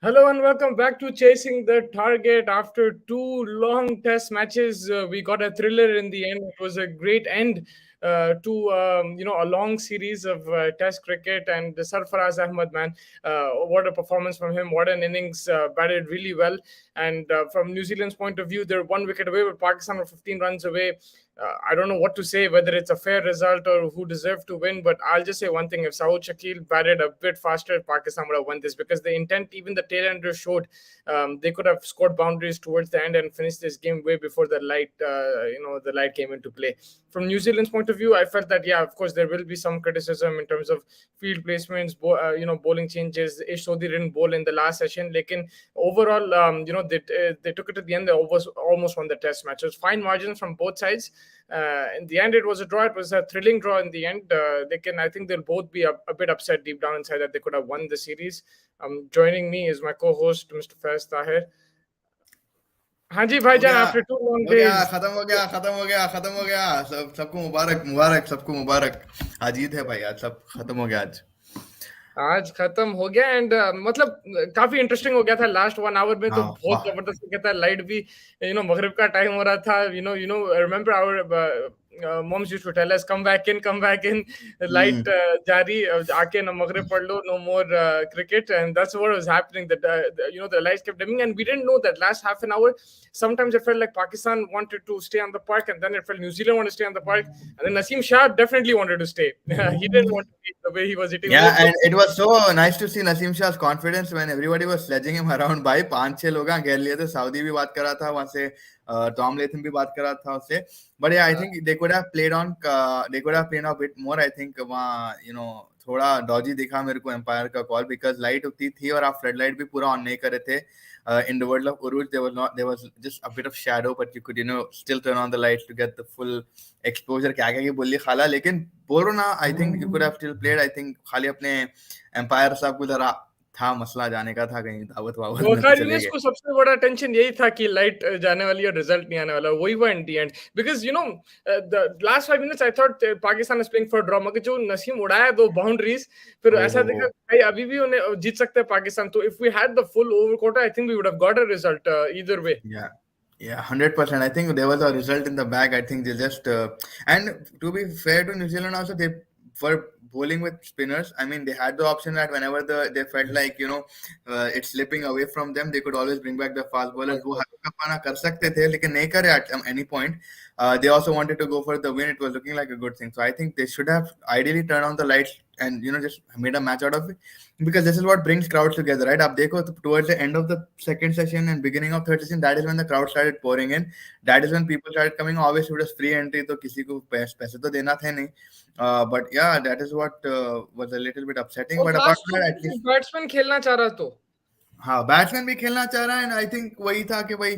Hello and welcome back to Chasing the Target. After two long test matches, we got a thriller in the end. It was a great end to a long series of test cricket. And Sarfraz Ahmad, man, what a performance from him! What an innings! Batted really well. And from New Zealand's point of view, they're 1 wicket away, but Pakistan were 15 runs away. I don't know what to say, whether it's a fair result or who deserved to win, but I'll just say one thing. If Saud Shakil batted a bit faster, Pakistan would have won this because the intent, even the tail enders showed they could have scored boundaries towards the end and finished this game way before the light came into play. From New Zealand's point of view, I felt that, yeah, of course, there will be some criticism in terms of field placements, bowling changes. Ish Sodhi didn't bowl in the last session. Lekin overall, they took it to the end. They almost won the test match. It was fine margins from both sides. In the end, it was a draw. It was a thrilling draw in the end. I think they'll both be a bit upset deep down inside that they could have won the series. Joining me is my co-host, Mr. Faiz Tahir. हाँ जी भाईजान, after 2 long days. खत्म हो गया सबको सबको मुबारक आज ईद है भाई आज सब खत्म हो गया आज खत्म हो गया एंड मतलब काफी इंटरेस्टिंग हो गया था लास्ट 1 आवर में तो बहुत जबरदस्त हो गया था लाइट भी मगरिब का टाइम हो रहा था remember our moms used to tell us come back in light jari aake na maghrib pad lo, no more cricket, and that's what was happening. That the lights kept dimming and we didn't know that last half an hour sometimes it felt like Pakistan wanted to stay on the park and then it felt New Zealand wanted to stay on the park, and then Naseem Shah definitely wanted to stay. He didn't want to be the way he was hitting. Yeah, and it was so nice to see Naseem Shah's confidence when everybody was sledging him around. भाई 5-6 लोग घेर लिए थे, Saudi भी बात कर रहा था वहां से, टॉम लेथम भी बात कर रहा था उससे, but yeah, I think they could have played a bit more. I think वहाँ थोड़ा डॉजी दिखा मेरे को एम्पायर का कॉल, बिकॉज लाइट उतनी थी और आप फ्लड लाइट भी पूरा ऑन नहीं कर रहे थे. In the world of Uruj, there was just a bit of shadow, but you could still turn on the lights to get the full exposure. क्या क्या बोलिए खाला, लेकिन बोलो ना, I think you could have still played. I think खाली अपने empire साहब को जरा था मसला, जाने का था कहीं दावत वावत. को सबसे बड़ा टेंशन यही था कि लाइट जाने वाली और रिजल्ट नहीं आने वाला, वही हुआ in the end, because the last 5 minutes I thought Pakistan is playing for draw, मगर जो नसीम उड़ाया 2 बाउंड्रीज, फिर ऐसा देखा भाई अभी भी उन्हें जीत सकते हैं पाकिस्तान. तो if we had the full over quota, I think we would have got a result either way. Yeah, 100%. I think there was a result in the bag. I think they just and to be fair to New Zealand also, they were bowling with spinners. I mean, they had the option that whenever they felt like it's slipping away from them, they could always bring back the fast bowlers. वो हल्का पाना कर सकते थे, लेकिन नहीं करे at any point. They also wanted to go for the win. It was looking like a good thing. So I think they should have ideally turned on the lights and just made a match out of it, because this is what brings crowds together, right? Ab dekho, towards the end of the second session and beginning of third session, that is when the crowd started pouring in. That is when people started coming. Obviously it was free entry, तो किसी को पैसे तो देना था नहीं. But yeah, that is what was a little bit upsetting. But apart from that, at least batsman खेलना चाह रहा तो हाँ, बैट्समैन भी खेलना चाह रहा है. एंड आई थिंक वही था कि भाई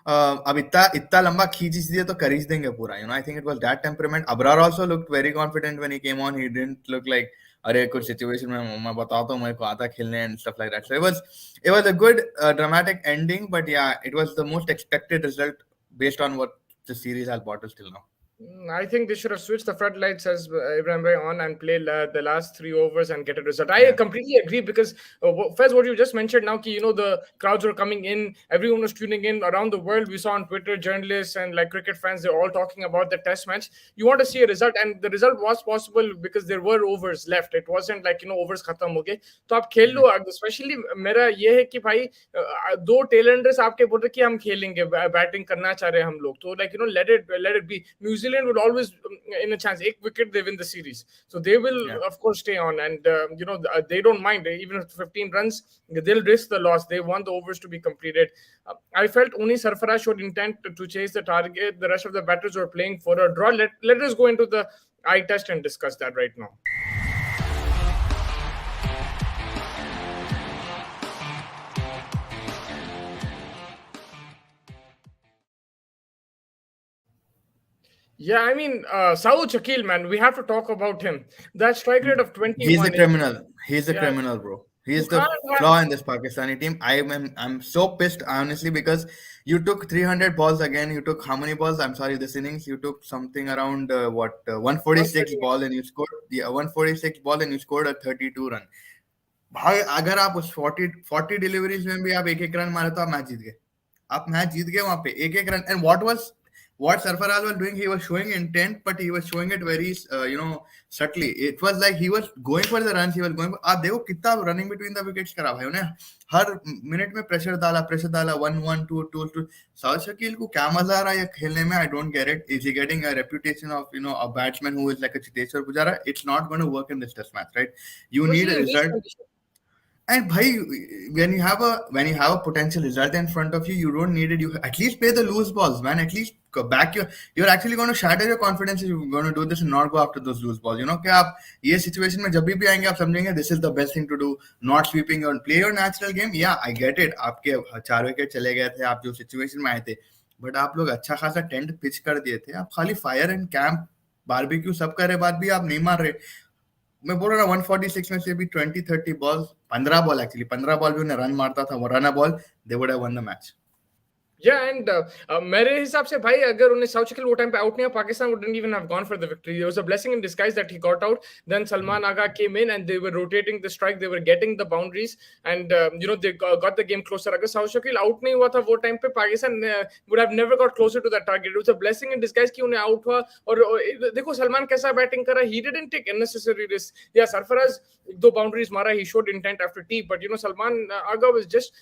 अब इतना लंबा खींच दिया तो कर ही देंगे पूरा. I think it was that temperament. Abrar also looked very confident when he came on. He didn't look like अरे कुछ सिचुएशन में मैं बताता हूँ मेरे को आता खेलने and stuff like that. So it was a good dramatic ending, but yeah, it was the most expected result based on what the series has brought us till now. I think they should have switched the floodlights, as Ibrahim Bhai, on and play the last 3 overs and get a result. I completely agree, because Faiz, what you just mentioned now, ki, the crowds were coming in, everyone was tuning in around the world. We saw on Twitter, journalists and like cricket fans, they're all talking about the test match. You want to see a result, and the result was possible because there were overs left. It wasn't like, overs khatam ho gaye. तो आप खेल लो. Especially मेरा ये है कि भाई 2 tailenders आपके बोल रहे कि हम खेलेंगे, बैटिंग करना चाह रहे हैं हम लोग, तो like let it be. New Zealand will always in a chance 1 wicket they win the series, so they will of course stay on, and they don't mind even if 15 runs they'll risk the loss. They want the overs to be completed. I felt only Sarfraz showed intent to chase the target. The rest of the batters were playing for a draw. Let us go into the eye test and discuss that right now. Yeah, I mean, Saud Shakil, man, we have to talk about him. That strike rate of 21. He's a criminal. He's a criminal, bro. He's the flaw in this Pakistani team. I'm so pissed, honestly, because you took 300 balls again. You took how many balls? I'm sorry, this innings. You took something around 146 ball, and you scored 146 ball, and you scored a 32 run. भाई अगर आप उस 40 deliveries में भी आप एक एक run मारे तो आप मैच जीत गए, आप मैच जीत गए वहां पे एक एक run. And what Sarfaraz was doing, he was showing intent, but he was showing it very, subtly. It was like he was going for the runs, he was going for, आप देखो कितना running between the wickets करा भाई उन्हें, हर minute में pressure डाला 1-1, 2-2। South Shakeel को क्या मजा आ रहा है ये खेलने में, I don't get it. Is he getting a reputation of a batsman who is like a Cheteshwar Pujara? It's not going to work in this test match, right? You need Especially a in these result. conditions. And bhai, when you have a potential result in front of you, you don't need it. You at least play the loose balls, man. At least go back you're actually going to shatter your confidence if you're going to do this and not go after those loose balls. कि आप ये situation में जब भी आएंगे आप समझेंगे this is the best thing to do. Not sweeping or play your natural game. Yeah, I get it. आपके 4 विकेट चले गए थे, आप जो situation में आए थे, बट आप लोग अच्छा खासा टेंट पिच कर दिए थे। आप खाली फायर एंड कैंप बारबेक्यू सब करे बाद भी आप नहीं मार रहे। मैं बोल रहा हूँ 146 में से भी 20-30 बॉल, 15 बॉल, एक्चुअली 15 बॉल भी उन्हें रन मारता था, वो run a ball, they would have one the match. Yeah, and मेरे हिसाब से भाई अगर उन्हें साउथ शकील वो टाइम पे आउट नहीं, Pakistan wouldn't even have gone for the victory. It was a blessing in disguise that he got out. Then Salman Agha came in and they were rotating the strike, they were getting the boundaries, and they got the game closer. अगर south Shakeel out नहीं हुआ था वो time पे, Pakistan would have never got closer to that target. It was a blessing in disguise कि उन्हें out हुआ। और देखो सलमान कैसा बैटिंग करा, he didn't take unnecessary risks. Yeah, Sarfraz दो बाउंड्रीज मारा, he showed intent after T, but Salman Agha was just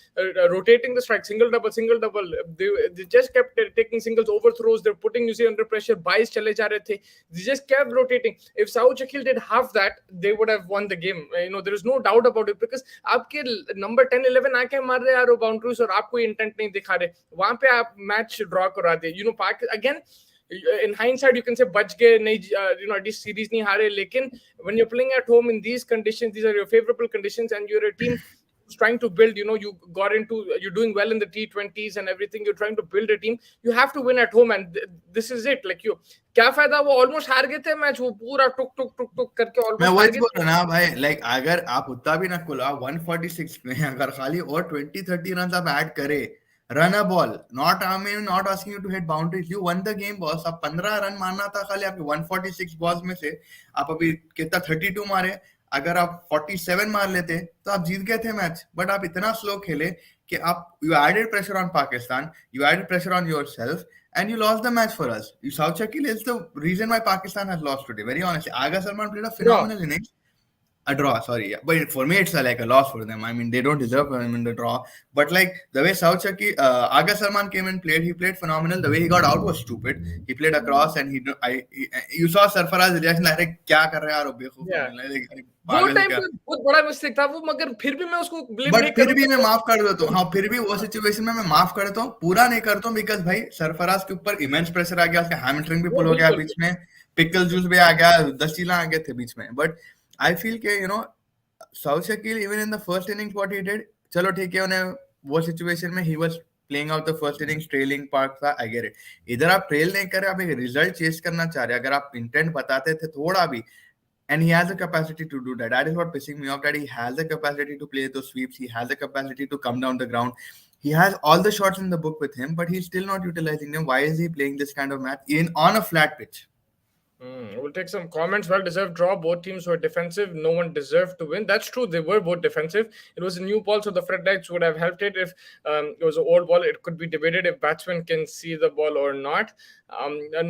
rotating the strike, single double. They just kept taking singles, overthrows, they're putting New Zealand under pressure, buys chale ja rahe the. They just kept rotating. If South Shakil did half that, they would have won the game. There is no doubt about it, because आपके number 10-11 आके मार रहे यार वो boundaries और आप कोई intent नहीं दिखा रहे, वहां पे आप मैच ड्रॉ करा दे। पाक again, in hindsight you can say बच गए नहीं, at least series नहीं हारे, लेकिन when you're playing at home in these conditions, these are your favorable conditions, and you're a team who's trying to build, you're doing well in the T20s and everything, you're trying to build a team, you have to win at home, and this is it। like क्या फायदा, वो almost हार गए थे match, वो पूरा टुक टुक टुक टुक करके मैं ऑलमोस्ट वही हार गए बोल थे। रहा ना भाई, लाइक अगर आप उतना भी ना खुला 146 में, अगर खाली और 20-30 रन आप ऐड करे, run a ball, not I mean not asking you to hit boundaries, you won the game boss. आप 15 रन मारना था खाली आपके 146 बॉल्स में से, आप अभी कितना 32 मारे, अगर आप 47 मार लेते तो आप जीत गए थे मैच। बट आप इतना स्लो खेले कि आप you added pressure on Pakistan, you added pressure on yourself, and you lost the match for us. South Shakil is the reason why Pakistan has lost today. Very honestly, Aga Salman played a draw. phenomenal innings. A draw, sorry, yeah. But for me, it's like a loss for them. I mean, they don't deserve, the draw. But like the way South Shakil, Aga Salman came and played, he played phenomenal. The way he got out was stupid. He played across, and you saw Sarfaraz reaction like, "क्या कर रहे हैं यार, बेवकूफ Yeah. है, like वो पागल है टाइम क्या?" पे बहुत बड़ा मिस्टेक था वो, मगर फिर भी मैं उसको ब्लेम बट नहीं फिर भी मैं करूंगा। माफ कर देता हूँ, हाँ फिर भी वो सिचुएशन में मैं माफ करता हूँ, पूरा नहीं करता हूँ, बिकॉज भाई सरफराज के ऊपर इमेंस प्रेशर आ गया, उसका हैमस्ट्रिंग भी वो पुल हो गया बिल्कुल। बीच में, पिकल जूस भी आ गया, 10 चीजें आ गए थे बीच में। बट आई फील के south Shakeel even in the first innings what he did, चलो ठीक है, उन्हें वो सिचुएशन में he was playing out the first innings, trailing part था, आई गेट इट। इधर आप ट्रेल नहीं कर रहे, आप एक रिजल्ट चेस करना चाह रहे, अगर आप इंटेंट बताते थे थोड़ा भी, and he has the capacity to do that. That is what pissing me off. That he has the capacity to play those sweeps. He has the capacity to come down the ground. He has all the shots in the book with him, but he's still not utilizing them. Why is he playing this kind of match in on a flat pitch? We'll take some comments. Well deserved draw. Both teams were defensive. No one deserved to win. That's true. They were both defensive. It was a new ball, so the floodlights would have helped it. If it was an old ball, it could be debated if batsmen can see the ball or not.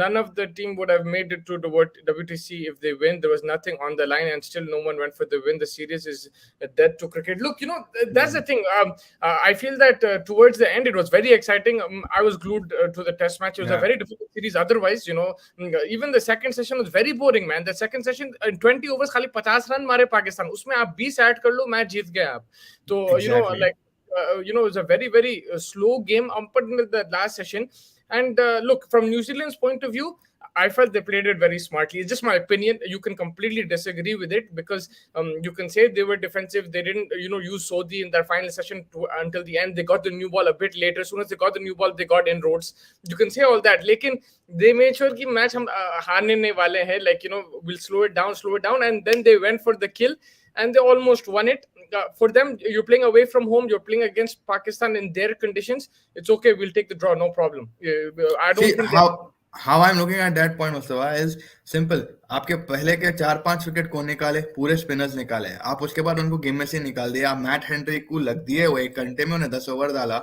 None of the team would have made it to the WTC if they win. There was nothing on the line, and still no one went for the win. The series is dead to cricket. Look, that's the thing. I feel that towards the end, it was very exciting. I was glued to the test match. It was a very difficult series. Otherwise, even the second session was very boring, man. The second session, 20 overs, खाली 50 run मारे पाकिस्तान, उसमें आप 20 add कर लो, match जीत गए आप। तो Exactly. it was a very very slow game up until the last session. And look, from New Zealand's point of view, I felt they played it very smartly. It's just my opinion. You can completely disagree with it, because you can say they were defensive. They didn't, use Sodhi in their final session until the end. They got the new ball a bit later. As soon as they got the new ball, they got inroads. You can say all that. Lekin they made sure कि match हम हारने नहीं वाले हैं. Like, we'll slow it down. And then they went for the kill, and they almost won it. For them, you're playing away from home, you're playing against Pakistan in their conditions. It's okay, we'll take the draw, no problem. I don't See think how how I'm looking at that point, Mustafa, is simple. आपके पहले के 4-5 wicket कौन निकाले? पूरे spinners निकाले। आप उसके बाद उनको गेम में से निकाल दिए। आप मैट हेनरी को लग दिए, वो 1 घंटे में उन्हें 10 ओवर डाला,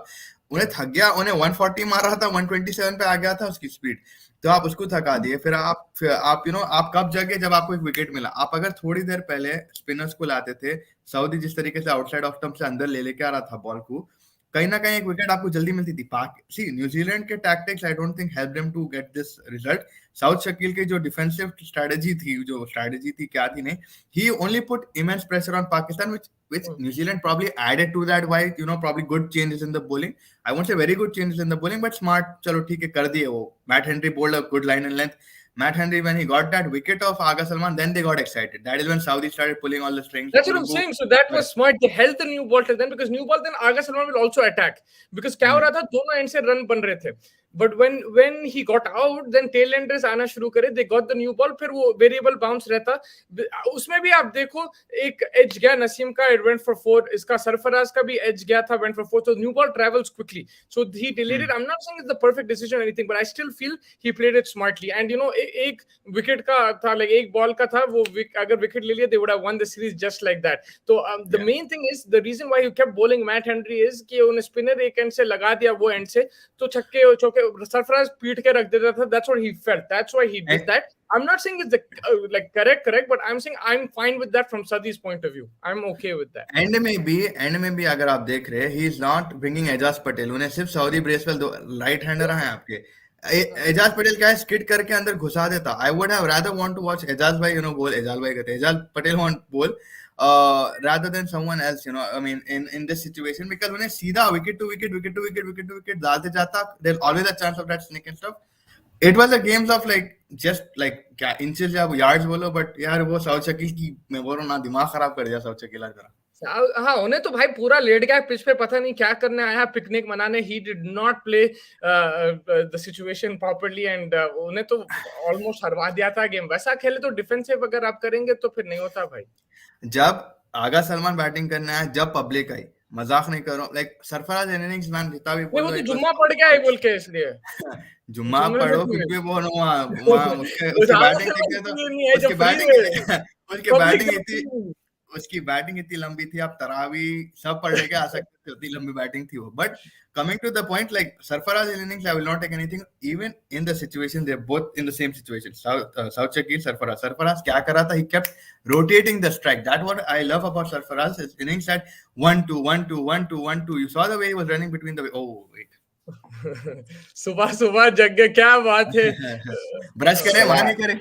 उन्हें थक गया, उन्हें 140 मार रहा था, 127 पे आ गया था उसकी स्पीड, तो आप उसको थका दिए। फिर आप आप कब जगे? जब आपको एक विकेट मिला। आप अगर थोड़ी देर पहले स्पिनर्स को लाते थे, सऊदी जिस तरीके से आउटसाइड ऑफ स्टंप से अंदर ले लेके आ रहा था बॉल को, कहीं ना कहीं एक विकेट आपको जल्दी मिलती थी। पाक सी न्यूजीलैंड के tactics I don't think help them to get this result. Saud Shakeel की जो डिफेंसिव स्ट्रेटजी थी क्या थी नहीं, he only put immense pressure on Pakistan which New Zealand probably added to that, why probably good changes in the bowling. I won't say very good changes in the bowling, but smart, चलो ठीक है कर दिए वो। Matt Henry bowled a good line and length. Matt Henry, when he got that wicket of Aga Salman, then they got excited. That is when Saudi started pulling all the strings. That's what I'm saying. So that was smart. They held the new ball till then, because new ball then Aga Salman will also attack. Because क्या हो रहा था, दोनों and से run बन रहे थे. But when he got out, then tail enders आना शुरू करे. They got the new ball. फिर वो variable bounce रहता. उसमें भी आप देखो एक edge गया नसीम का, it went for 4. इसका सरफराज का भी edge गया था, went for 4. So new ball travels quickly. So he delayed it. I'm not saying it's the perfect decision or anything, but I still feel he played it smartly. And एक wicket का था, like एक ball का था, वो अगर wicket ले लिया, they would have won the series just like that. So the main thing is, the reason why he kept bowling Matt Henry is कि उन्हें स्पिनर एक एंड से लगा दिया वो एंड से, तो छक्के चौके सरफराज पीट के रख देता था. That's what he felt. That's why he did that. I'm not saying it's the correct, but I'm saying I'm fine with that from Sadi's point of view. I'm okay with that. And में भी अगर आप देख रहे हैं, he is not bringing Ajaz Patel, उन्हें सिर्फ Southee ब्रेस पे राइट हैंडर हैं आपके। एजाज पटेल क्या है, स्किड करके अंदर घुसा देता। I would have rather want to watch Ajaz भाई बोल, एजाज भाई कहते हैं, Ajaz Patel want bowl rather than someone else, I mean, in this situation, because उन्हें सीधा wicket to wicket डालते जाता, there's always a chance of that snake and stuff. It was a games of just क्या inches या yards बोलो, but यार वो south Shakeel की, मैं बोल रहा हूँ ना, दिमाग खराब कर दिया साउथ शकील आज। हाँ, उन्हें तो भाई पूरा लेट गया पिच पे, पता नहीं क्या करने आया, पिकनिक मनाने. He did not play the situation properly, and उन्हें तो ऑलमोस्ट हरवा दिया था गेम. वैसा खेले तो डिफेंसिव अगर आप करेंगे तो फिर नहीं होता भाई. जब आगा सलमान बैटिंग करना है, जब पब्लिक आई, मजाक नहीं कर रहा हूँ, सरफराज इनिंग्स मैन जितना भी वो तो जुम्मा पड़ गया है बोल के, इसलिए जुम्मा पढ़ो कुछ भी बोलो, वहाँ उसकी बैटिंग देखिए तो उसकी बैटिंग इतनी लंबी थी, आप तरावी सब पढ़ लेके आ सकते थे, उतनी लंबी बैटिंग थी वो. But coming to the point, Sarfaraz innings, I will not take anything. Even in the situation, they're both in the same situation. South Shakil, Sarfaraz क्या कर रहा था? He kept rotating the strike. That's what I love about Sarfaraz. His innings at 1-2, 1-2, 1-2, 1-2. You saw the way he was running between the. Oh wait. सुबह जग गए, क्या बात है. Brush करे, वहां नहीं करे.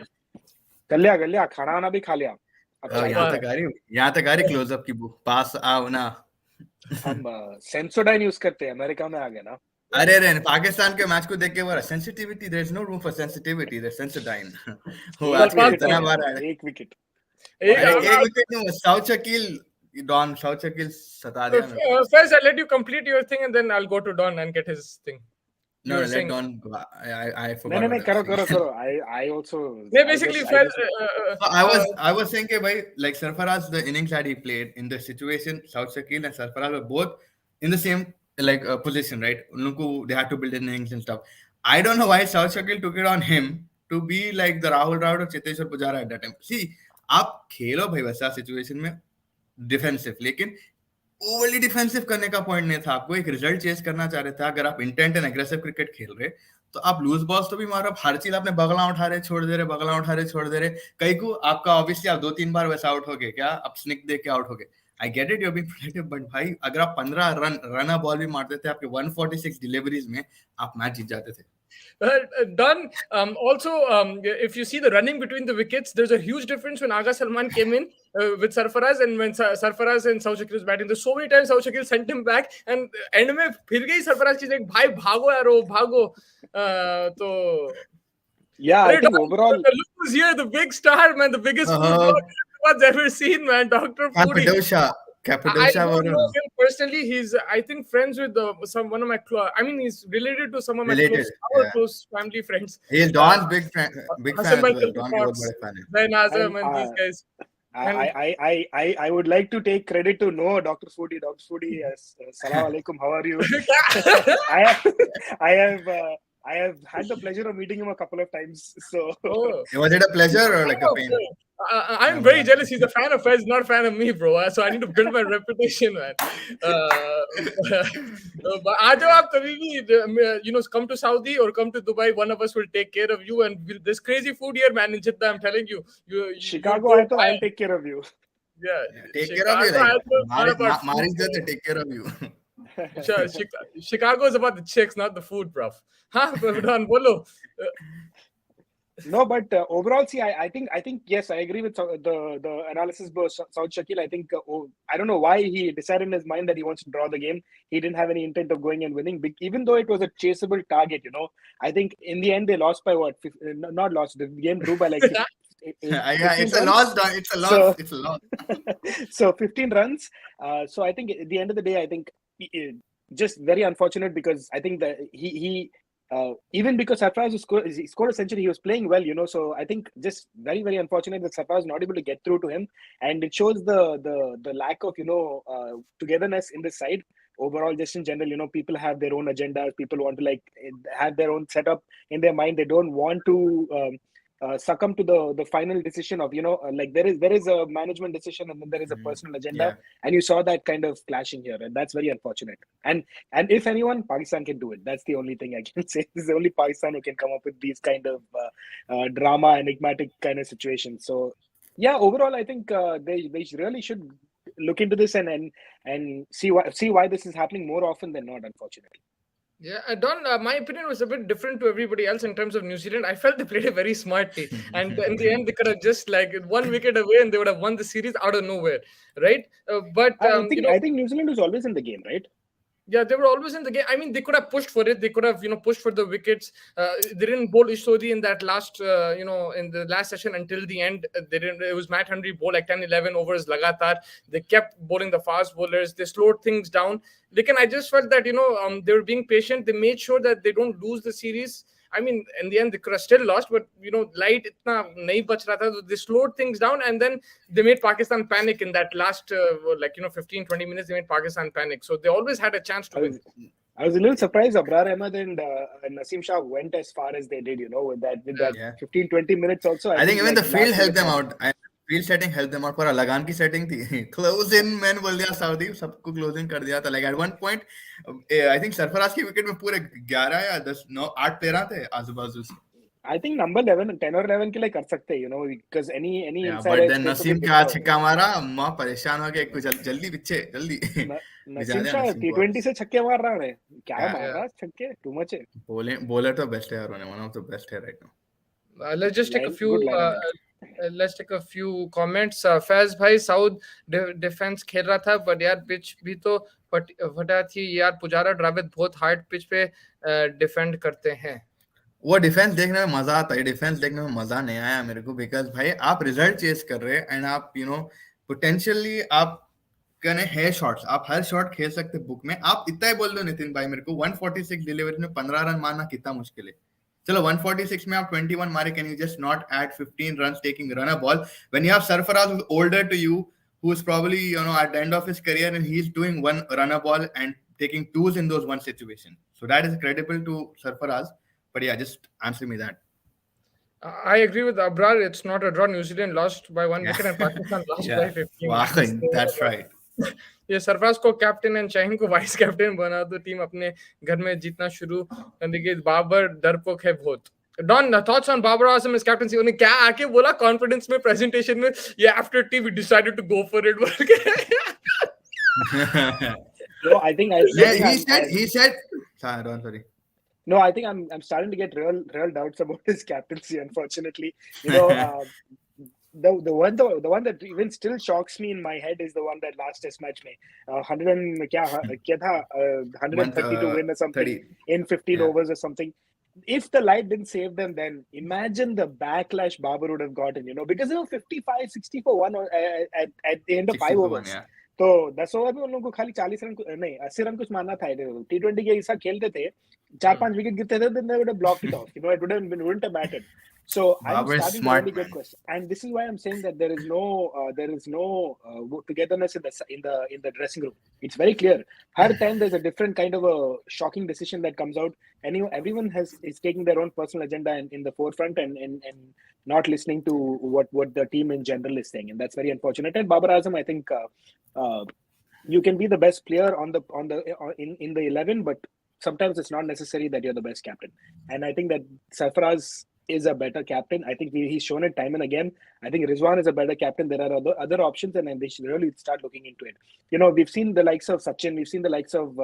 कर लिया खाना वाना भी खा लिया. यहाँ तक आ रही क्लोजअप की बुक पास आओ ना. हम सेंसोडाइन यूज करते हैं, अमेरिका में आ गए ना. अरे पाकिस्तान के मैच को देख के बोला sensitivity, there is no room for sensitivity, there Sensodyne. हो इतना बार एक विकेट साउथ शकील सता दिया. First I'll let you complete your thing and then I'll go to Don and get his thing. No, let Don go. I forgot. No, karo. I also. Yeah, basically, I was saying that, like Sarfaraz, the innings that he played in the situation, South Shakil and Sarfaraz were both in the same position, right? They had to build innings and stuff. I don't know why South Shakil took it on him to be like the Rahul Dravid or Cheteshwar Pujara at that time. See, आप खेलो भाई वैसा situation में defensive, लेकिन overly defensive करने का point नहीं था. आपको एक रिजल्ट चेस करना चाह रहे थे. अगर आप इंटेंट एंड एग्रेसिव क्रिकेट खेल रहे तो आप लूज बॉल्स तो भी मारो. आप हर चीज आपने बगला उठा रहे छोड़ दे रहे. कई को आपका ऑब्वियसली आप 2-3 बार वैसा आउट हो गए, क्या आप स्निक देख के आउट हो गए. I get it, you are being productive, but भाई अगर आप 15 रन बॉल भी मारते थे आपके 146 डिलीवरीज में, आप मैच जीत जाते थे. Done. Also, if you see the running between the wickets, there's a huge difference when Aga Salman came in with Sarfaraz and when Sarfaraz and South Shakil was batting. There's so many times South Shakil sent him back and end में फिर गई Sarfaraz की एक भाई भागो यारो भागो. तो yeah, I think overall look who's here, the big star man, the biggest footballer anyone's ever seen, man. Dr. Foodie. Cappadocia, I don't know him personally. He's, I think, friends with one of my. I mean, he's related to some of my close family friends. He is Don's big fan. Don Ben Azam and these guys. I would like to take credit to Dr. Foodie. Dr. Foodie, Assalamu alaikum. How are you? I have I have had the pleasure of meeting him a couple of times. So Oh. Was it a pleasure or like a pain? I'm very jealous. He's a fan of Fez, not a fan of me, bro. So I need to build my reputation, man. But आज आप कभी भी come to Saudi or come to Dubai, one of us will take care of you. And this crazy food here, man, in Jeddah, I'm telling you, Chicago, go I thought I'll take care of you. Yeah, Take care of you. Like, Mari's there to take care of you. Sure, Chicago is about the chicks, not the food, bruv. Huh? Bolo. No, but overall, see, I think yes, I agree with the analysis by Saud Shakil. I think I don't know why he decided in his mind that he wants to draw the game. He didn't have any intent of going and winning, even though it was a chaseable target. I think in the end they lost by what? Not lost. The game drew by like. Yeah, it's a loss. It's a loss. It's a loss. So 15 runs. So I think at the end of the day, I think just very unfortunate because I think that he even because Sarfraz scored a century, he was playing well, So I think just very, very unfortunate that Sarfraz was not able to get through to him, and it shows the lack of togetherness in this side. Overall, just in general, people have their own agendas. People want to have their own setup in their mind. They don't want to succumb to the final decision of there is a management decision and then there is a personal agenda, and you saw that kind of clashing here, and that's very unfortunate. And if anyone, Pakistan can do it. That's the only thing I can say. This is the only Pakistan who can come up with these kind of drama, enigmatic kind of situations. So yeah, overall, I think they really should look into this and see why this is happening more often than not, unfortunately. Yeah, Don, my opinion was a bit different to everybody else in terms of New Zealand. I felt they played it very smartly. And in the end, they could have just one wicket away and they would have won the series out of nowhere, right? But I think New Zealand was always in the game, right? Yeah, they were always in the game. I mean, they could have pushed for it. They could have, pushed for the wickets. They didn't bowl Ishodi in that last, in the last session until the end. They didn't. It was Matt Henry bowled like 10, 11 overs lagatar. They kept bowling the fast bowlers. They slowed things down. I just felt that, they were being patient. They made sure that they don't lose the series. I mean, in the end, they could have still lost, but, light itna nahi bach raha tha, so they slowed things down, and then they made Pakistan panic in that last, 15, 20 minutes, they made Pakistan panic. So they always had a chance to win. I was a little surprised Abrar Ahmed and Naseem Shah went as far as they did, with that 15, 20 minutes also. I think even the field helped them out. Field setting helped them out. For a Lagan की setting थी. Close in मैंने बोल दिया Saudi, सबको closing कर दिया था. Like at one point, I think Sarfraz की wicket में पूरे 11 या 10, 9, 8 13 थे आजू-बाजू से. I think number 11, 10 or 11 के लिए कर सकते हैं, because any inside. But then Naseem के आज छक्का मारा, माँ परेशान हो गया, कुछ जल्दी पीछे, जल्दी. Naseem Shah T20 से छक्के मार रहा है. क्या मार रहा छक्के? Too much है. Bowler तो best है यार, one of the best है right now. Let's just take a few. Let's take a few comments. Faiz bhai, Saud defense खेल रहा था, but यार pitch भी तो फटा थी यार. पुजारा ड्राविड बहुत hard pitch पे defend करते हैं. वो डिफेंस देखने में मजा आता है. डिफेंस देखने में मजा नहीं आया मेरे को, बिकॉज भाई आप रिजल्ट चेस कर रहे हैं एंड आप पोटेंशियली आप कने है शॉट्स, आप हर शॉट खेल सकते बुक में. आप इतना ही बोल दो नितिन भाई मेरे को 146 डिलीवरी में 15 रन मारना कितना मुश्किल है. चलो 146 में आप 21 मारे, can you just not add 15 runs taking run a ball when you have Sarfraz who's older to you, who's probably at the end of his career and he's doing one run a ball and taking twos in those one situation. So that is credible to Sarfraz. But yeah, just answer me that. I agree with Abrar. It's not a draw. New Zealand lost by 1 wicket and Pakistan lost by 15. Wow, that's right. ये सरफराज को captain and Shaheen को vice captain बना दो, team अपने घर में जीतना शुरू करने के. बाबर डरपोक है बहुत. Don, thoughts on Babar Azam as captaincy? उन्हें क्या आके बोला कॉन्फिडेंस में प्रेजेंटेशन में, ये after TV decided to go for it. No, I think he said sorry. No, I think I'm starting to get real doubts about his captaincy, unfortunately. The one that even still shocks me in my head is the one that last test match में 130 to win or something 30. In 15 overs or something. If the light didn't save them, then imagine the backlash Babar would have gotten, because 55, 60 for one at the end of 5 overs. Yeah. तो 10 over में उन लोगों को खाली 40 run नहीं 80 run कुछ मारना था. T20 के ऐसा खेलते थे 4-5 wicket गिरते थे, then they would have blocked it off. You know, it wouldn't have mattered. So I'm Babar is starting smart, a really good man. question, and this is why I'm saying that there is no togetherness in the dressing room. It's very clear. Her time there's a different kind of a shocking decision that comes out, and everyone is taking their own personal agenda in the forefront and not listening to what the team in general is saying, and that's very unfortunate. And Babar Azam, I think. You can be the best player in the 11, but sometimes it's not necessary that you're the best captain. And I think that Sarfraz is a better captain. I think he's shown it time and again. I think Rizwan is a better captain. There are other options, and they should really start looking into it. You know, we've seen the likes of Sachin. We've seen the likes of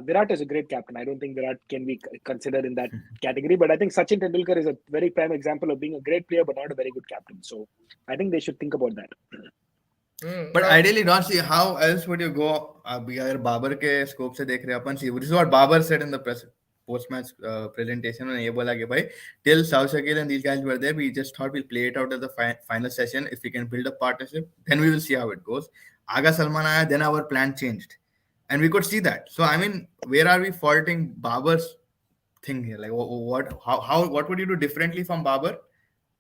Virat is a great captain. I don't think Virat can be considered in that category, but I think Sachin Tendulkar is a very prime example of being a great player, but not a very good captain. So I think they should think about that. But ideally, don't see how else would you go. अगर बाबर के scope से देख रहे हैं अपन, see this is what Babar said in the post-match presentation. उन्होंने ये बोला कि भाई till South Shakil and these guys were there, we just thought we'll play it out as the final session. If we can build a partnership, then we will see how it goes. Aga Salman आया, then our plan changed, and we could see that. So I mean, where are we faulting Babar's thing here? Like what would you do differently from Babar,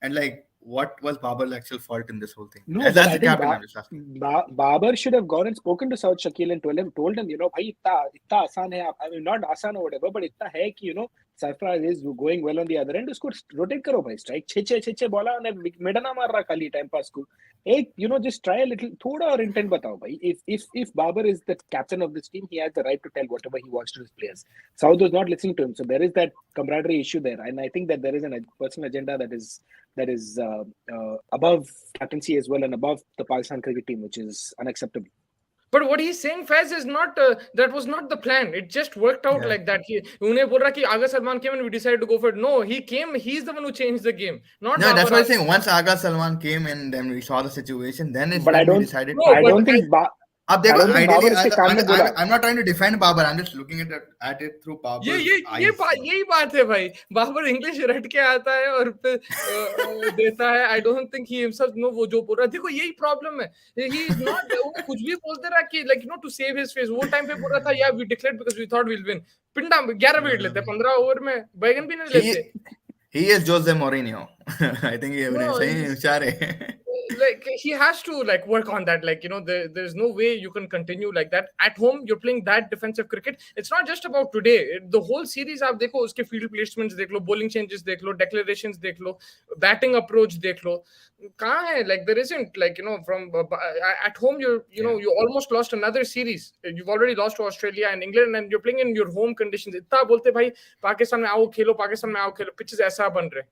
and like what was Babar's actual fault in this whole thing? No, As but the I think captain, I'm just asking. Babar should have gone and spoken to South Shakil and told him, you know, bhai, itna आसान है. I mean, not आसान or whatever, but itna hai ki, you know, Sarfraz is going well on the other end. Usko rotate karo bhai, strike 6 bola and meda na mar raha khali time pass ko. You know, just try a little, thoda or intent batao bhai. If Babar is the captain of this team, he has the right to tell whatever he wants to his players. South was not listening to him, so there is that camaraderie issue there, and I think that there is a personal agenda that is above captaincy as well and above the Pakistan cricket team, which is unacceptable. But what he's saying, Faiz, is not that was not the plan. It just worked out like that. उन्हें बोल रहा कि Aga Salman came and we decided to go for it. No, he came. He's the one who changed the game. Not No, Babar that's what I'm Azam. saying. Once Aga Salman came and then we saw the situation, then it's But when I don't. we decided. No, I but don't think. अब देखो, I don't think ideally, Babar उसके सामने बोला. I'm not trying to defend Babar. I'm just looking at it through Babar's eyes. यही बात है भाई. Babar English रट के आता है और फिर देता है. I don't think he himself know वो जो बोल रहा है. देखो यही प्रॉब्लम है. He is not वो कुछ भी बोलते रहा कि like, you know, to save his face. वो टाइम पे बोल रहा था, yeah, we declared because we thought we'll win. पिंडा 11 विकेट लेते, 15 ओवर में बैगन भी नहीं लेते. He is Jose Mourinho. I think he सही होशियार है. Like he has to like work on that. Like, you know, there's no way you can continue like that at home. You're playing that defensive cricket. It's not just about today. The whole series आप देखो, उसके field placements देख लो, bowling changes देख लो, declarations देख लो, batting approach देख लो. कहाँ है? Like there isn't, like, you know, from at home you almost lost another series. You've already lost to Australia and England, and you're playing in your home conditions. इतना बोलते भाई पाकिस्तान में आओ खेलो, pitches ऐसा बन रहे.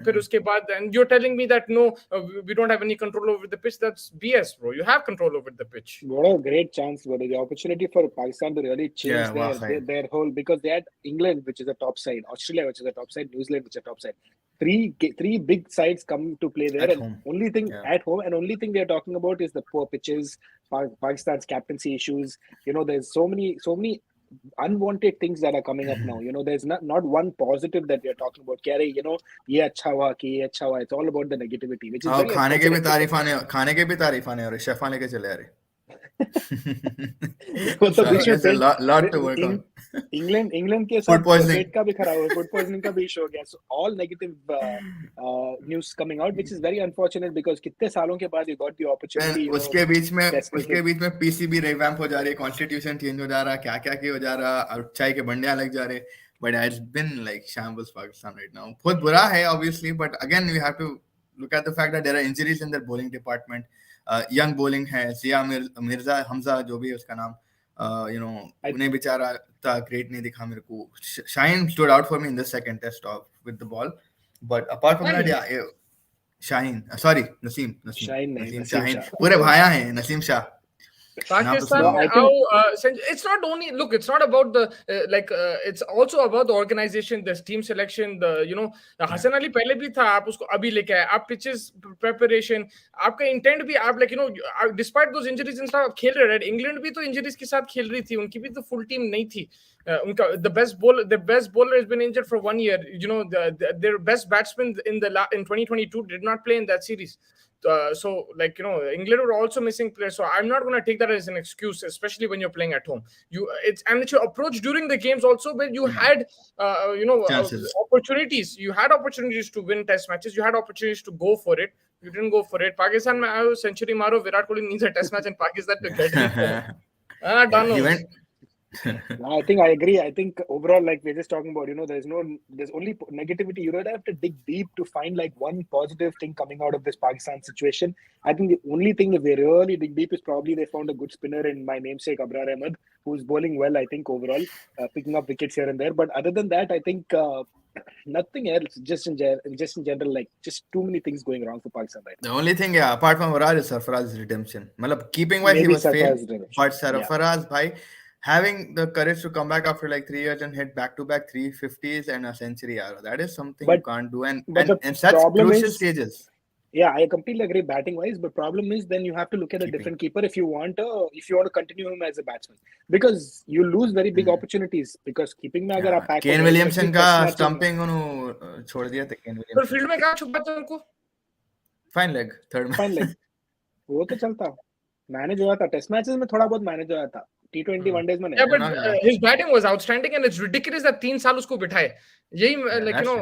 फिर उसके बाद, and you're telling me that no, we don't have any control over the pitch. That's BS, bro. You have control over the pitch. What a great chance, what the opportunity for Pakistan to really change their whole, because they had England, which is a top side, Australia, which is a top side, New Zealand, which is a top side. Three big sides come to play there, at home, and only thing they're talking about is the poor pitches, Pakistan's captaincy issues. You know, there's so many unwanted things that are coming up now. You know, there's not one positive that we are talking about. You know, ye acha hua ki ye acha hua. It's all about the negativity, which is very खाने के भी तारीफ आने और शेफा लेके चले आ रहे. There's a lot to work on. England के साथ पेट का भी खराब हुआ, food poisoning का भी issue हो गया. So all negative news coming out, which is very unfortunate because कितने सालों के बाद we got the opportunity. उसके बीच में PCB revamp हो जा रही है, constitution change हो जा रहा है, क्या हो जा रहा है, चाय के बंडियां लग जा रहे. But it's been like shambles Pakistan right now. बहुत बुरा है obviously, but again we have to look at the fact that there are injuries in their bowling department. Young bowling है, Zia Mirza Hamza जो भी है उसका नाम, you know, उन्हें बेचारा था great नहीं दिखा मेरे को. Shaheen stood out for me in the second test off with the ball, but apart from that, yeah, Naseem Shaheen पूरे भाया हैं, Naseem Shah. Pakistan, it's not only, look, it's not about the it's also about the organization, the team selection, the, you know, Hasan Ali पहले भी था, आप उसको अभी लेके आए, आप pitches preparation, आपका intent भी, आप like, you know, despite those injuries and stuff, आप खेल रहे. England भी तो injuries के साथ खेल रही थी, उनकी भी तो full team नहीं थी. the best bowler has been injured for 1 year. You know, their best batsman in 2022 did not play in that series. So, like, you know, England were also missing players. So I'm not going to take that as an excuse, especially when you're playing at home. It's your approach during the games also, where you had chances. opportunities. You had opportunities to win test matches. You had opportunities to go for it. You didn't go for it. Pakistan mein aayo, century maro. Virat Kohli needs a test match in Pakistan to get it. Don't He know. went. I think I agree. I think overall, like we're just talking about, you know, there's only negativity. You don't have to dig deep to find like one positive thing coming out of this Pakistan situation. I think the only thing, if they really dig deep, is probably they found a good spinner in my namesake Abrar Ahmed, who's bowling well. I think overall, picking up wickets here and there. But other than that, I think nothing else. Just in general, like just too many things going wrong for Pakistan right The now. only thing, yeah, apart from Faraj, is Sarfraz's redemption. Matlab, keeping wise, he Maybe was failed. Sarfraz redemption. But Sarfraz, bhai, having the courage to come back after like 3 years and hit back-to-back 350s and a century, yaar, that is something you But can't do. And the in such problem crucial is, stages. yeah, I completely agree batting wise, but problem is then you have to look at a Keeping. different keeper if you want to continue him as a batsman, because you lose very big opportunities, because keeping में अगर आप pack केन हो गए, Williamson especially का test matches में, stumping उन्होंने छोड़ दिया था केन पर विलियमसन फील्ड में कहाँ छुपा था उनको? फाइन लेग थर्ड fine में leg, वो तो चलता, मैनेज हुआ था टेस्ट मैचेस में, थोड़ा बहुत मैनेज हुआ था, T20 वनडेज में Yeah, नहीं. but his batting was outstanding, and it's ridiculous that 3 साल उसको बिठाए. यही like, you that's know,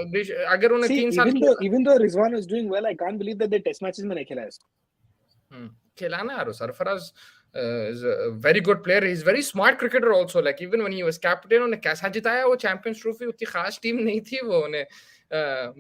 ridiculous. अगर उन्हें See, 3 साल even though Rizwan was doing well, I can't believe that they test matches में नहीं खिलाया इसको. खिलाना यार. Sarfaraz is a very good player. He's very smart cricketer also. Like, even when he was captain, उन्हें कैसा जिताया वो Champions Trophy? उतनी खास टीम नहीं थी वो उन्हें,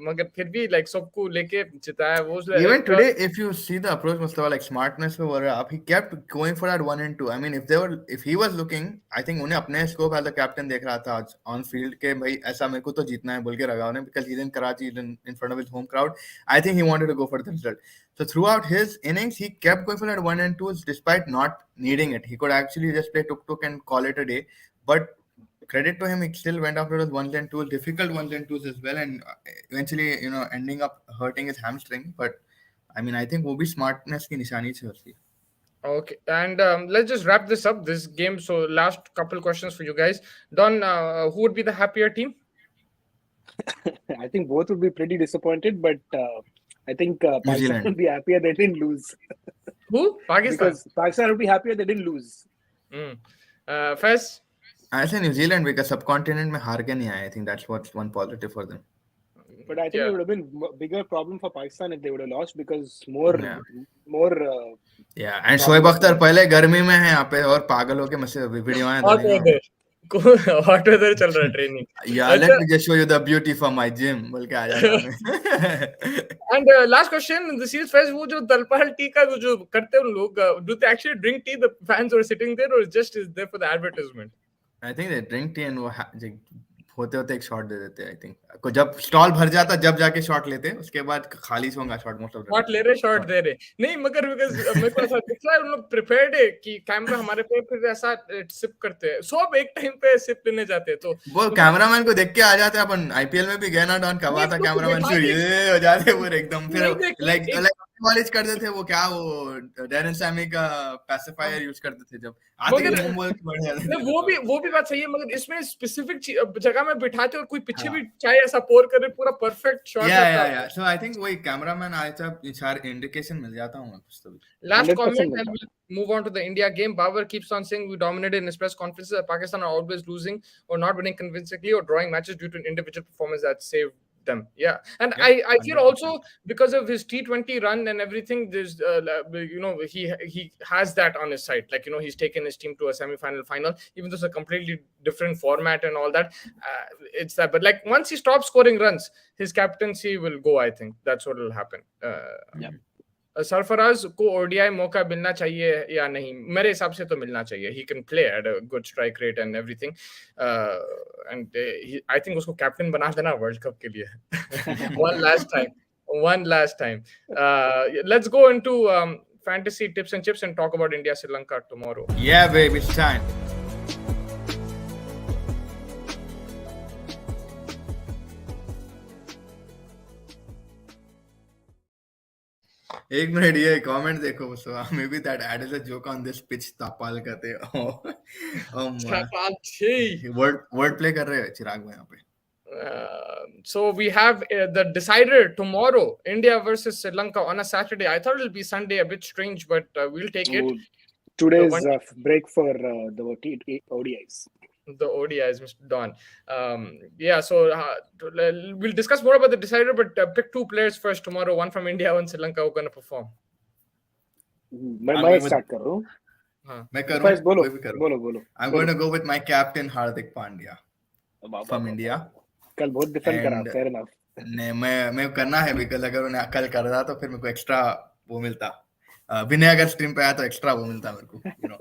मगर फिर भी like सबको लेके जिताया वो. Even today, if you see the approach, Mustafa, like smartness पे were up, he kept going for that 1 and 2. I mean, if he was looking, I think उन्हें अपने scope as a captain देख रहा था on field के भाई ऐसा मेरे को तो जीतना है बोल के रखा उन्हें, because he's in Karachi, he's in front of his home crowd. I think he wanted to go for the result. So throughout his innings, he kept going for that 1 and 2s despite not needing it. He could actually just play tuk and call it a day. But credit to him, he still went after those 1s and 2s, difficult 1s and 2s as well, and eventually, you know, ending up hurting his hamstring. But I mean, I think वो भी smartness की निशानी थी उसकी. Okay, and let's just wrap this up, this game. So last couple questions for you guys. Don, who would be the happier team? I think both would be pretty disappointed, but I think Pakistan Zealand. would be happier they didn't lose. Who? Pakistan. Because Pakistan would be happier they didn't lose. Faiz? I say New Zealand because subcontinent में हार के नहीं आए. I think that's what's one positive for them. But I think it would have been a bigger problem for Pakistan if they would have lost, because more. Yeah, and Shoaib Akhtar पहले गर्मी में है यहाँ पे और पागल होके मैसेज वीडियो आए Hot weather. Hot weather चल रहा है training. Yeah, let me just show you the beauty for my gym. बोल के आ जाता मैं. And last question, the series Faiz, वो जो दलपहल टी का जो करते हैं उन लोग, do they actually drink tea? The fans who are sitting there, or just is there for the advertisement? I think they drink tea and वो होते होते एक शॉट दे देते हैं. I think जब स्टॉल भर जाता जब जाके शॉट लेते हैं, उसके बाद खाली होगा shot most of the shot ले रहे, शॉट दे रहे नहीं, मगर बिकॉज़ मेरे को ऐसा दिख रहा है उन लोग प्रिपेयर्ड है कि कैमरा हमारे पे फिर ऐसा सिप करते हैं, सब एक टाइम पे सिप लेने जाते हैं. तो वो कैमरामैन को देख के आ जाते हैं. अपन आईपीएल में भी गए ना डॉन, कब आता कैमरामैन फिर ये हो जाते हैं पूरे एकदम, फिर लाइक कॉलेज करते थे वो, क्या वो डैरन सैमी का पैसिफायर यूज करते थे जब आते ही होमवर्क बढ़ जाते. वो भी बात सही है, मगर इसमें स्पेसिफिक जगह में बिठाते और कोई पीछे भी चाहे ऐसा पोर करे, पूरा परफेक्ट शॉट रहता है. सो आई थिंक वही कैमरामैन आया था, चार इंडिकेशन मिल जाता हूं कुछ तो. Last comment and we'll move on to the India game. Babar keeps on saying we dominated in his press conferences that Pakistan are always losing or not winning convincingly or drawing matches due to an individual performance that saved them. Yeah, and I feel also because of his T20 run and everything, there's you know, he has that on his side. Like, you know, he's taken his team to a semi-final, final, even though it's a completely different format and all that. It's that, but like once he stops scoring runs, his captaincy will go. I think that's what will happen. Sarfaraz को ODI मौका मिलना चाहिए या नहीं? मेरे हिसाब से तो मिलना चाहिए. He can play at a good strike rate and everything, and I think उसको कैप्टन बना देना वर्ल्ड कप के लिए. One last time. Let's go into fantasy tips and chips and talk about India Sri Lanka tomorrow. Yeah, baby, it's time. एक minute, ये comment देखो. May be that ad is a joke on this pitch. तापाल कहते हैं. Word play कर रहे हैं चिराग भाई यहाँ पे. So we have the decider tomorrow, India versus Sri Lanka on a Saturday. I thought it'll be Sunday, a bit strange, but we'll take it. 2 days break for the ODIs. The ODIs, Mr. Don. Yeah, so we'll discuss more about the decider, but pick 2 players first tomorrow, one from India, one Sri Lanka, who are going to perform. मैं start कर रहा हूँ. मैं करूँ. बोलो. I'm going to go with my captain Hardik Pandya from India. कल बहुत defend करा, fair enough. नहीं, मैं करना है बिकॉज अगर उन्हें कल कर रहा तो फिर मेरे को एक्स्ट्रा वो मिलता. विनय अगर स्ट्रीम पे आया तो एक्स्ट्रा वो मिलता मेरे को, you know.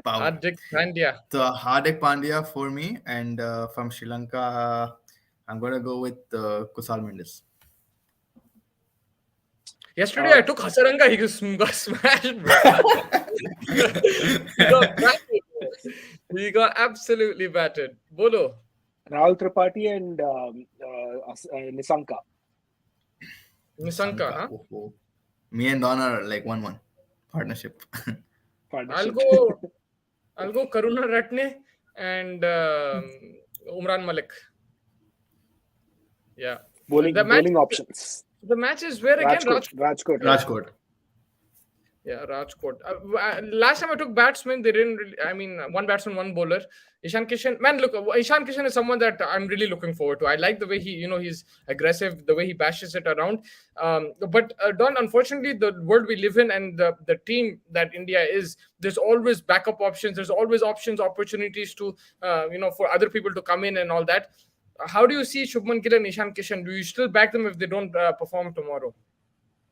Hardik Pandya. So Hardik Pandya for me, and from Sri Lanka, I'm going to go with Kusal Mendes. Yesterday I took Hasaranga. He got smashed, bro. He got battered. He got absolutely battered. Bolo. Rahul Tripathi and Nissanka. Nissanka, huh? Me and Don are like 1-1 partnership. I'll go Karuna Ratne and Umran Malik. Yeah. Bowling options. The match is where again? Rajkot. Yeah, Rajkot. Last time I took batsmen, they didn't really, I mean, one batsman, one bowler. Ishan Kishan, man, look, Ishan Kishan is someone that I'm really looking forward to. I like the way he's aggressive, the way he bashes it around. But Don, unfortunately, the world we live in and the team that India is, there's always backup options. There's always opportunities to, for other people to come in and all that. How do you see Shubman Gill and Ishan Kishan? Do you still back them if they don't perform tomorrow?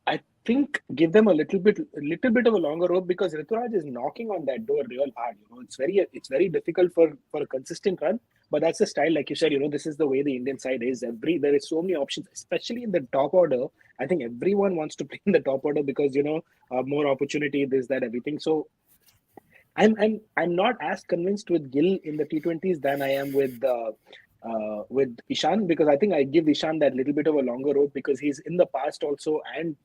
I think give them a little bit of a longer rope because Rituraj is knocking on that door real hard. It's very difficult for a consistent run, but that's the style, like you said. This is the way the Indian side is. There is so many options, especially in the top order. I think everyone wants to play in the top order because more opportunity, this, that, everything. So I'm not as convinced with Gill in the T20s than I am with Ishan, because I think I give Ishan that little bit of a longer rope because he's in the past also and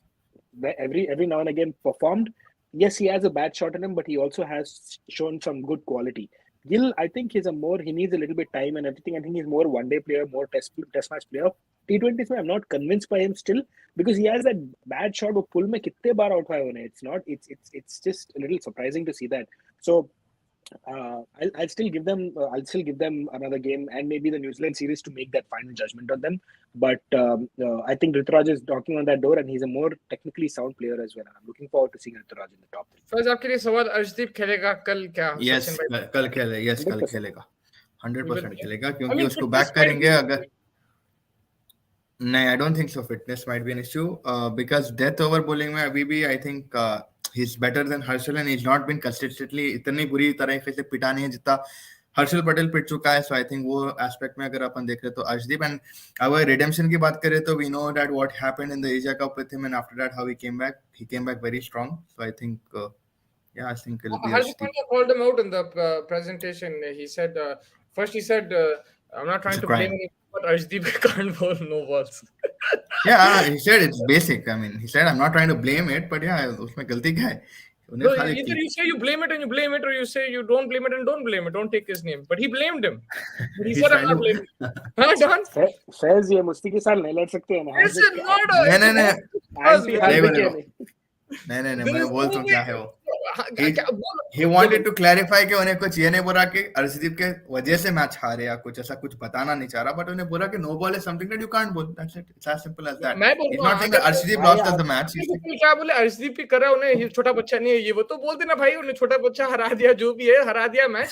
every now and again performed. Yes, he has a bad shot in him, but he also has shown some good quality. Gill, I think he needs a little bit time and everything. I think he's more one-day player, more test match player. T20s, I'm not convinced by him still because he has that bad shot. Wo pull mein kitne baar out hua hai. It's just a little surprising to see that. So I'll still give them another game and maybe the New Zealand series to make that final judgment on them. But I think Rituraj is knocking on that door and he's a more technically sound player as well. I'm looking forward to seeing Rituraj in the top 3. Faiz, आपके लिए सवाल, अर्शदीप खेलेगा कल क्या? Yes, कल खेलेगा 100% खेलेगा क्योंकि उसको बैक करेंगे अगर नहीं. I don't think so. Fitness might be an issue because death over bowling में अभी भी I think he's better than Harshal and he's not been consistently इतनी बुरी तरीके से पिटा नहीं है जितना हर्षल पटेल पिट चुका है. So I think वो एस्पेक्ट में अगर अपन देख रहे तो अर्शदीप, and अगर redemption की बात करें तो we know that what happened in the Asia Cup with him and after that how he came back very strong. So I think I think it'll be Hardik Pandya called him out in the presentation. He said I'm not trying to blame him, but Arshdeep can't bowl no balls. Yeah, he said it's basic. I mean, he said I'm not trying to blame it, but yeah, उसमें गलती क्या है? No, either you say you blame it and you blame it, or you say you don't blame it and don't blame it. Don't take his name. But he blamed him. He said I'm not blaming. Huh, John? Faiz, ये मुस्ती के साथ नहीं लड़ सकते हैं ना. This is not a... नहीं मैं बोल तो क्या है वो. He wanted to clarify कि उन्हें कुछ ये नहीं बोला कि अर्शदीप के वजह से मैच हारे या कुछ ऐसा कुछ बताना नहीं चाह रहा, but उन्हें बोला कि no ball is something that you can't bowl. That's it. It's as simple as that. It's not saying that Arshdeep lost us the match. क्या बोले अर्शदीप ही करा, उन्हें छोटा बच्चा नहीं है ये वो तो बोल देना भाई, उन्हें छोटा बच्चा हरा दिया, जो भी है हरा दिया match.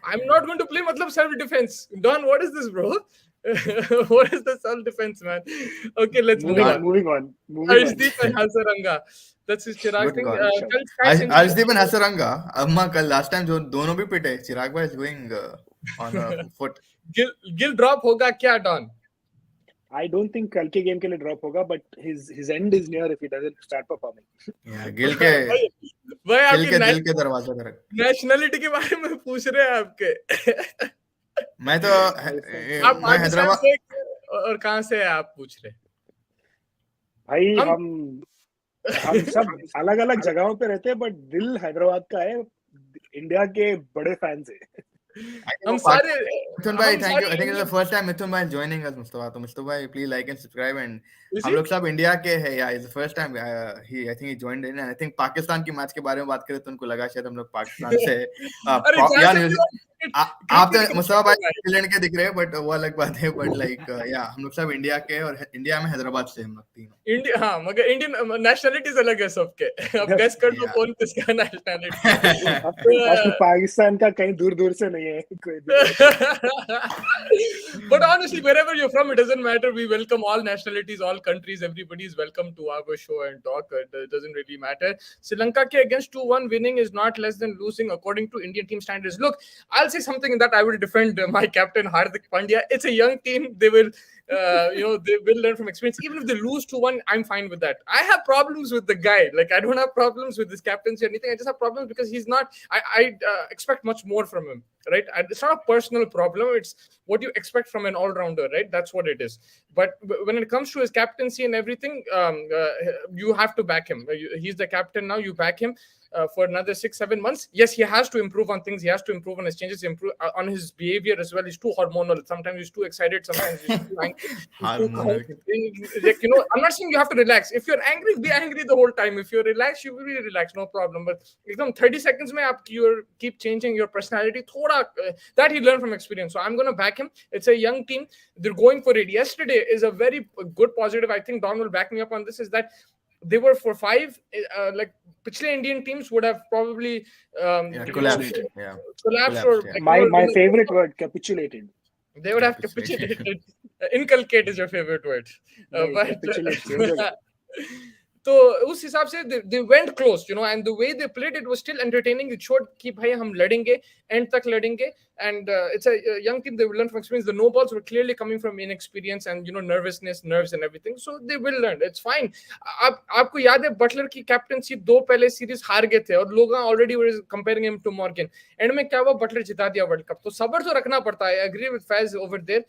I'm not going to play मतलब self defense. Don, what is this, bro? What is the self defense, man? Okay, let's move on. Arshdeep and Hasaranga. That's his Chirag thing. Arshdeep and Hasaranga. अम्मा कल last time जो दोनों भी पिटे, Chirag was going on a foot. Gill drop होगा क्या, Don? I don't think कल के game के लिए drop होगा, but his end is near if he doesn't start performing. Yeah, Gill के दिल के दरवाजे पर. Nationality के बारे में पूछ रहे हैं आपके. मैं हैदराबाद से और कहाँ से आप पूछ रहे? भाई हम सब अलग-अलग जगहों पे रहते हैं, बट दिल हैदराबाद का है. इंडिया के बड़े फैंस हैं. हम सारे Mithun bhai, thank you. I think it's the first time Mithun bhai is joining us, Mustafa. So Mustafa bhai, please like and subscribe. And Is हम he? लोग सब इंडिया के हैं. Yeah, it's the first time. I think he joined in. And I think Pakistan की match के बारे में बात करें तो उनको लगा शायद हम लोग पाकिस्तान से अरे जहाँ या से न्यूज़ भी हो, आप तो cricket मुस्तफा भाई भाई. न्यूजीलैंड के दिख रहे हैं, बट वो अलग बात है. बट लाइक या हम लोग सब इंडिया के हैं और इंडिया में हैदराबाद से हम लोग तीनों. इंडिया, हाँ, मगर इंडियन नेशनलिटीज अलग है सबके. अब गेस कर दो Yeah. कौन किसका नेशनलिटी. अब तो पाकिस्तान का कहीं दूर से नहीं है कोई भी. But honestly, wherever you're from, it doesn't matter. We welcome all nationalities, all countries. Everybody is welcome to our show and talk. It doesn't really matter. Sri Lanka ke against 2-1 winning is not less than losing according to Indian team standards. Look, I'll say something that I will defend my captain Hardik Pandya. It's a young team. They will, they will learn from experience. Even if they lose 2-1, I'm fine with that. I have problems with the guy. Like, I don't have problems with his captaincy or anything. I just have problems because he's not. I expect much more from him. Right, it's not a personal problem. It's what you expect from an all-rounder, right? That's what it is. But when it comes to his captaincy and everything, you have to back him. He's the captain now. You back him for another 6-7 months. Yes, he has to improve on things. He has to improve on his changes, improve on his behavior as well. He's too hormonal. Sometimes he's too excited. Sometimes he's too angry. I'm not saying you have to relax. If you're angry, be angry the whole time. If you're relaxed, you will be relaxed, no problem. But 30 seconds mein you keep changing your personality. That he learned from experience. So I'm going to back him. It's a young team. They're going for it. Yesterday is a very good positive. I think Don will back me up on this, is that they were for 5. Like pichhle Indian teams would have probably collapsed. Collapsed. Or Yeah. like, My favorite word, capitulated. They would have capitulated. Inculcate is your favorite word. But तो उस हिसाब से they went close, and the way they played, it was still entertaining. It showed कि भाई हम लड़ेंगे, end तक लड़ेंगे, and it's a young team. They will learn from experience. The no balls were clearly coming from inexperience and nervousness, nerves and everything. So they will learn. It's fine. आपको याद है Buttler की captaincy 2 पहले series हार गए थे और लोग already were comparing him to Morgan. And में क्या हुआ, बटलर जिता दिया वर्ल्ड कप. तो सब्र तो रखना पड़ता है. I agree with Faz over there.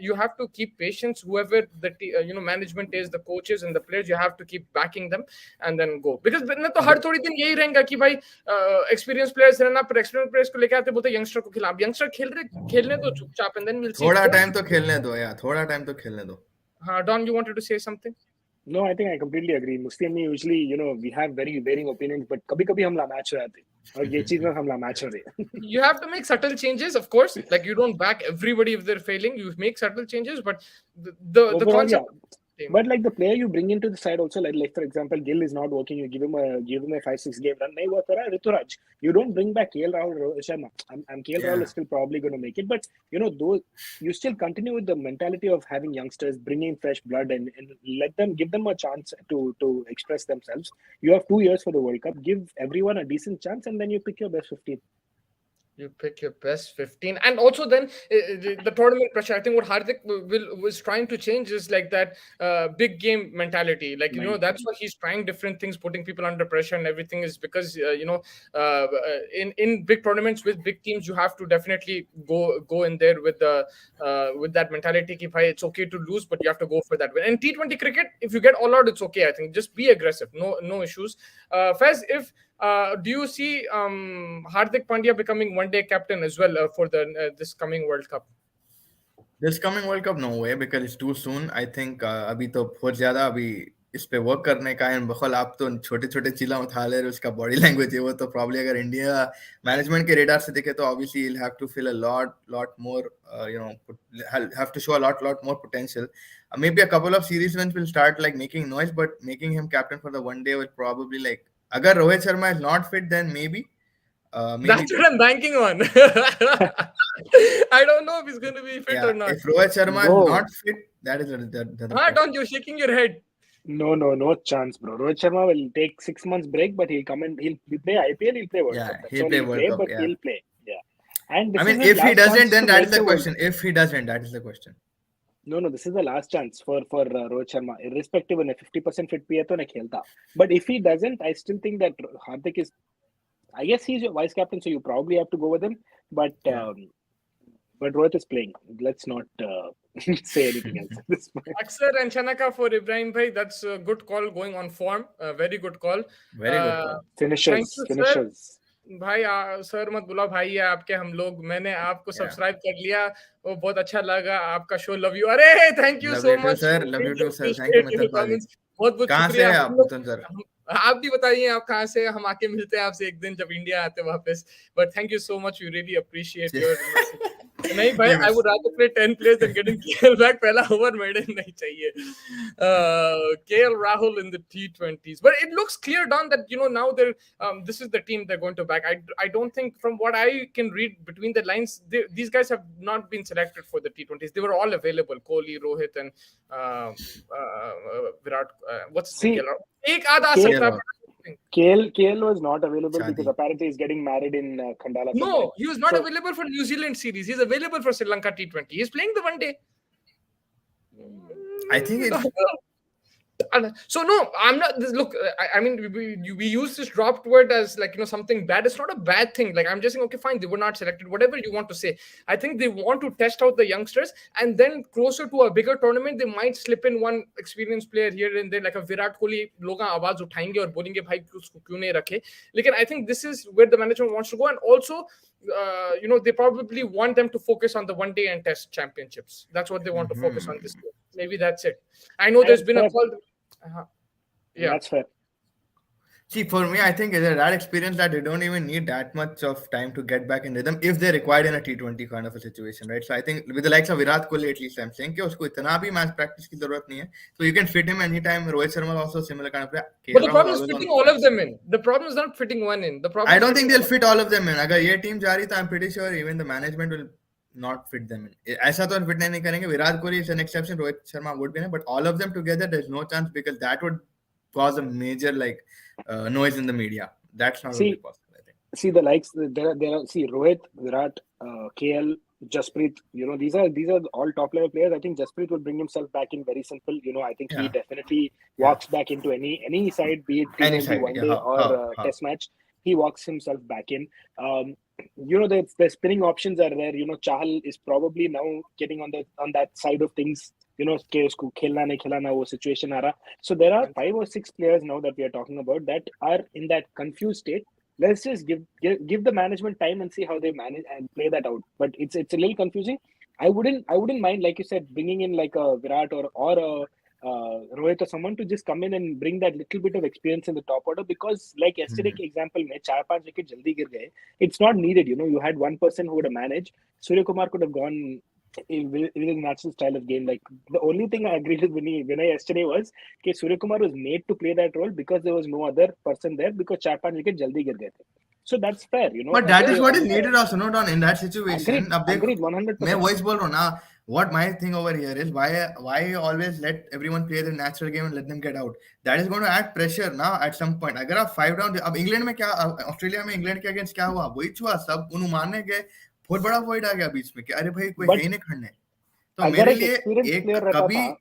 You have to keep patience. Whoever the management is, the coaches and the players, you have to keep backing them and then go. Because ना तो हर थोड़ी दिन यही रहेगा कि भाई एक्सपीरियंस प्लेयर्स रहना, पर एक्सपीरियंस प्लेयर्स को लेके आते बोलते यंगस्टर को खिला. यंगस्टर खेलने तो चुपचाप, and then we'll see. थोड़ा टाइम तो खेलने दो यार, थोड़ा टाइम तो खेलने दो. हाँ, Don, you wanted to say something? No, I think I completely agree. Muslim usually, we have very varying opinions, but कभी-कभी हम ला मैच हो जाते हैं और ये चीज में हम ला मैच हो रहे हैं. You have to make subtle changes, of course. Like, you don't back everybody if they're failing. You make subtle changes, but the Overall, concept. yeah. But like the player you bring into the side also, like for example, Gill is not working. You give him a 5-6 game run. नहीं work कर रहा है Rituraj. You don't bring back KL Rahul Sharma. And KL Rahul is still probably going to make it. But though you still continue with the mentality of having youngsters, bringing fresh blood, and give them a chance to express themselves. You have 2 years for the World Cup. Give everyone a decent chance, and then you pick your best 15. You pick your best 15, and also then the tournament pressure. I think what Hardik was trying to change is like that big game mentality. Like that's why he's trying different things, putting people under pressure and everything. Is because in big tournaments with big teams, you have to definitely go in there with that mentality. Ki, bhai, it's okay to lose, but you have to go for that win. And T20 cricket, if you get all out, it's okay. I think just be aggressive. No issues. Faz, if do you see Hardik Pandya becoming one-day captain as well for this coming World Cup? This coming World Cup, no way, because it's too soon. I think अभी तो बहुत ज़्यादा अभी इस पे work करने का है. बखल आप तो छोटे-छोटे चीला उठा ले रहे हो, उसका बॉडी लैंग्वेज है वो तो probably अगर इंडिया मैनेजमेंट के रेडार से देखे तो obviously he'll have to feel a lot more, have to show a lot more potential. Maybe a couple of series wins will start like making noise, but making him captain for the one day will probably like. Agar Rohit Sharma is not fit, then maybe. That's what I'm banking on. I don't know if he's going to be fit or not. If Rohit Sharma is not fit, that is the Don, you're shaking your head. No chance, bro. Rohit Sharma will take 6 months break, but he'll come and he'll play IPL, he'll play World Cup. That's he'll play World Cup, but he'll play. Yeah. And I mean, if he doesn't, then that is the question. If he doesn't, that is the question. No, this is the last chance for Rohit Sharma. Irrespective of 50% fit piya to na khelta. But if he doesn't, I still think that Hardik is. I guess he's your vice captain, so you probably have to go with him. But Rohit is playing. Let's not say anything else at this point. Aksar and Shanaka for Ibrahim Bhai. That's a good call going on form. Very good call. Very good call. Finishers. भाई sir मत बुलाओ, भाई है आपके हम लोग। मैंने आपको Yeah. सब्सक्राइब कर लिया, वो बहुत अच्छा लगा आपका शो। Love you. अरे thank you Love so you too, much, sir. Love you really too, sir. Thank you, appreciate your Mithun Bhaji. Comments. बहुत बहुत कहाँ से शुक्रिया। है हम आप, लोग मिथुन सर? आप भी बताइए आप कहाँ से, हम आके मिलते हैं आपसे एक दिन जब इंडिया आते हैं वापस। But thank you so much, we really appreciate your message. नहीं भाई, ये आई बस would rather play 10 players than getting KL back. पहला ओवर मेडन नहीं चाहिए। KL Rahul in the T20s, but it looks clear down that now they're this is the team they're going to back. I don't think, from what I can read between the lines, these guys have not been selected for the T20s. They were all available. Kohli, Rohit, and Virat. What's his name? See, एक आध आ K- सकता है, KL. but I don't think. KL was not available because शादी. apparently he's getting married in Khandala somewhere. No, he was not So- available for New Zealand series. He's available for Sri Lanka T20. He's playing the one day. I think it's So no, I'm not. Look, I mean, we use this dropped word as like something bad. It's not a bad thing. Like, I'm just saying, okay, fine, they were not selected. Whatever you want to say, I think they want to test out the youngsters, and then closer to a bigger tournament, they might slip in one experienced player here and there, like a Virat Kohli. लोग आवाज उठाएंगे और बोलेंगे भाई उसको क्यों नहीं रखे. लेकिन I think this is where the management wants to go, and also, they probably want them to focus on the one day and test championships. That's what they want to focus on this year. Maybe that's it. I know there's been a call. Yeah. That's fair. See, for me, I think it's a rare experience that they don't even need that much of time to get back in rhythm if they're required in a T20 kind of a situation, right? So I think with the likes of Virat Kohli, at least I'm saying, कि उसको इतना भी match practice की जरूरत नहीं है. So you can fit him anytime. Rohit Sharma also similar kind of player. But the KL problem is Rahul fitting always all on of them in. The problem is not fitting one in. The problem I is don't think fitting they'll fit all of them in. अगर ये team जा रही तो I'm pretty sure even the management will not fit them in. ऐसा तो fit नहीं करेंगे. Virat Kohli is an exception. Rohit Sharma would be, but all of them together, there's no chance because that would cause a major noise in the media. That's not going to be possible, I think. See the likes. There are. See Rohit, Virat, KL, Jasprit. These are all top level players. I think Jasprit will bring himself back in very simple. I think he Yeah. definitely walks back into any side, be it Any T20 side, one yeah, day or how. test match. He walks himself back in. The spinning options are there. Chahal is probably now getting on that side of things. कि उसको खेलना नहीं खिलाना वो situation आ रहा. So there are 5 or 6 players now that we are talking about that are in that confused state. Let's just give the management time and see how they manage and play that out. But it's a little confusing. I wouldn't mind, like you said, bringing in like a Virat or a Rohit or someone to just come in and bring that little bit of experience in the top order, because like yesterday के example में 4-5 wicket जल्दी गिर गए. It's not needed. You had one person who would have managed. Surya Kumar could have gone with his natural style of game. Like the only thing I agreed with Vinay yesterday was that Surya Kumar was made to play that role because there was no other person there because 4-5 wicket jaldi gir gaye the. So that's fair, But that is what is needed also, not on in that situation. Agreed, 100%. मैं वही बोल रहा हूँ ना. What my thing over here is why always let everyone play their natural game and let them get out. That is going to add pressure now at some point. अगर आप 5 down, अब England में क्या, Australia में England के against क्या हुआ, वही हुआ. सब उन्हें मारने गए, बहुत बड़ा वॉइड आ गया बीच में कि अरे भाई कोई है ही नहीं खड़ने. तो मेरे लिए एक कभी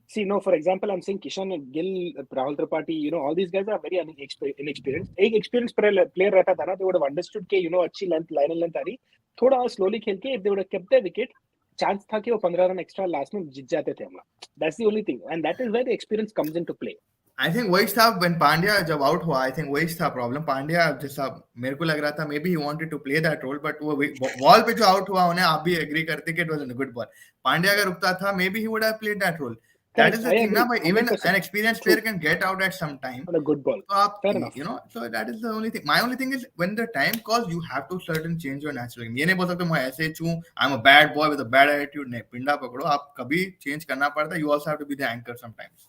See, no, for example, I'm saying Kishan Gill, Rahul Tripathi, all these guys are very inexperienced. एक experienced player रहता था ना, they would have understood कि अच्छी line and length आ रही, थोड़ा slowly खेल के if they would have kept their wicket, chance था कि वो 15 run extra last में जीत जाते थे हम लोग. That's the only thing, and that is where the experience comes into play. I think वही था when Pandya जब out हुआ. I think वही था problem. Pandya जैसा मेरे को लग रहा था, maybe he wanted to play that role, but वो ball पे जो out हुआ उन्हें आप भी agree करते कि it was a good ball. Pandya अगर रुकता था, maybe he would have played that role. That is the thing now, but even an experienced player can get out at some time. On a good ball. So आप, Fair enough. So that is the only thing. My only thing is when the time calls, you have to certain change your natural game. ये नहीं बोल सकते मैं ऐसे ही हूँ, I'm a bad boy with a bad attitude. नहीं, पिंडा पकड़ो, आप कभी change करना पड़ता है. You also have to be the anchor sometimes.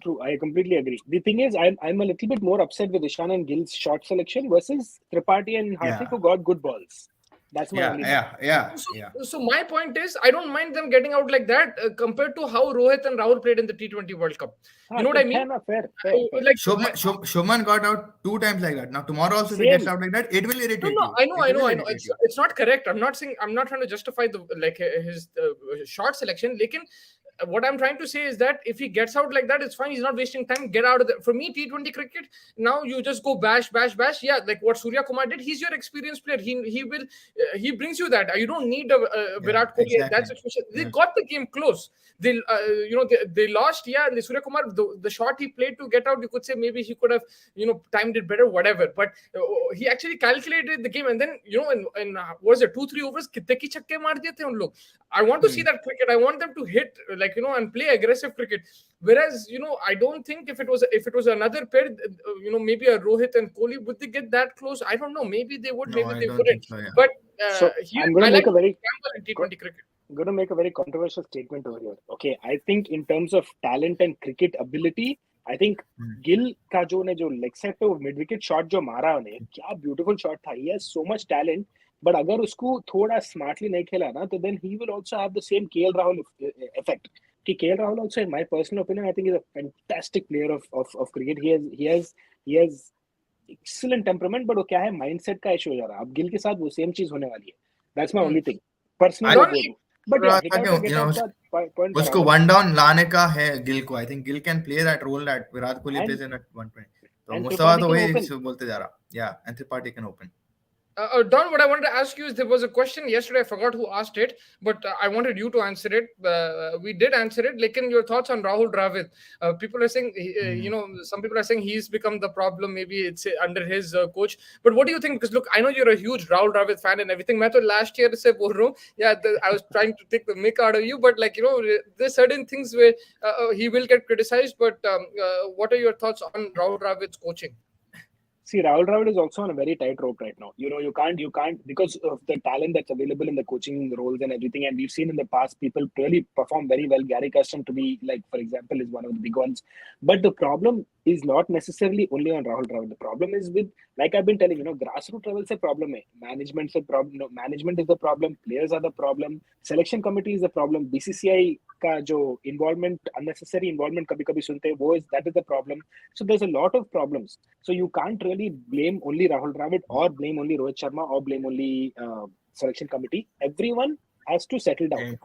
True, I completely agree. The thing is, I'm a little bit more upset with Ishan and Gill's short selection versus Tripathi and Hardik who got good balls. That's my only point. So my point is, I don't mind them getting out like that compared to how Rohit and Rahul played in the T20 World Cup. You know what I mean? Fair. Like Shubman got out 2 times like that. Now tomorrow also if he gets out like that, it will irritate you. I know. It's not correct. I'm not trying to justify his short selection. लेकिन what I'm trying to say is that if he gets out like that, it's fine. He's not wasting time. Get out of the. For me, T20 cricket, now you just go bash. Yeah, like what Surya Kumar did. He's your experienced player. He will he brings you that. You don't need a Virat Kohli. exactly. That's they got the game close. They they lost. Yeah, Surya Kumar, the shot he played to get out, you could say maybe he could have timed it better, whatever. But he actually calculated the game, and then in what was it, 2-3 overs कितने की छक्के मार दिए थे उन लोग. I want to see that cricket. I want them to hit and play aggressive cricket. Whereas I don't think if it was another pair, maybe a Rohit and Kohli, would they get that close? I don't know. Maybe they would. No, maybe I they don't wouldn't. think so, yeah. But So I'm going to make a very in T20 cricket. going to make a very controversial statement over here. Okay, I think in terms of talent and cricket ability, I think Gill का जो leg set पे mid wicket shot जो मारा उन्हें, क्या beautiful shot था. He has so much talent, but अगर उसको थोड़ा smartly नहीं खेला ना, तो then he will also have the same KL Rahul effect. कि KL Rahul also, in my personal opinion, I think is a fantastic player of cricket. He has excellent temperament, but वो क्या है mindset का issue हो जा रहा है. अब गिल के साथ वो same चीज होने वाली है. That's my only thing. Personally, but yeah, point उसको वन डाउन लाने का है गिल को. I think Gill can play that role that Virat Kohli plays in at 120. तो मुस्तफा तो वही बोलते जा रहा. या and Tripathi can open. Don, what I wanted to ask you is there was a question yesterday. I forgot who asked it, but I wanted you to answer it. We did answer it. Like, your thoughts on Rahul Dravid? People are saying, some people are saying he's become the problem. Maybe it's under his coach. But what do you think? Because look, I know you're a huge Rahul Dravid fan and everything. I last year se bol raha hu. Yeah, I was trying to take the mick out of you, but there's certain things where he will get criticized. But what are your thoughts on Rahul Dravid's coaching? See, Rahul Dravid is also on a very tight rope right now. You can't because of the talent that's available in the coaching roles and everything. And we've seen in the past people really perform very well. Gary Custon, to be for example, is one of the big ones. But the problem is not necessarily only on Rahul Dravid. The problem is with, like I've been telling, grassroots level se problem hai. Management se problem. Management is the problem. Players are the problem. Selection committee is the problem. BCCI का जो involvement, unnecessary involvement कभी-कभी सुनते हैं, वो that is the problem. So there's a lot of problems. So you can't really blame only Rahul Dravid or blame only Rohit Sharma or blame only selection committee. Everyone has to settle down.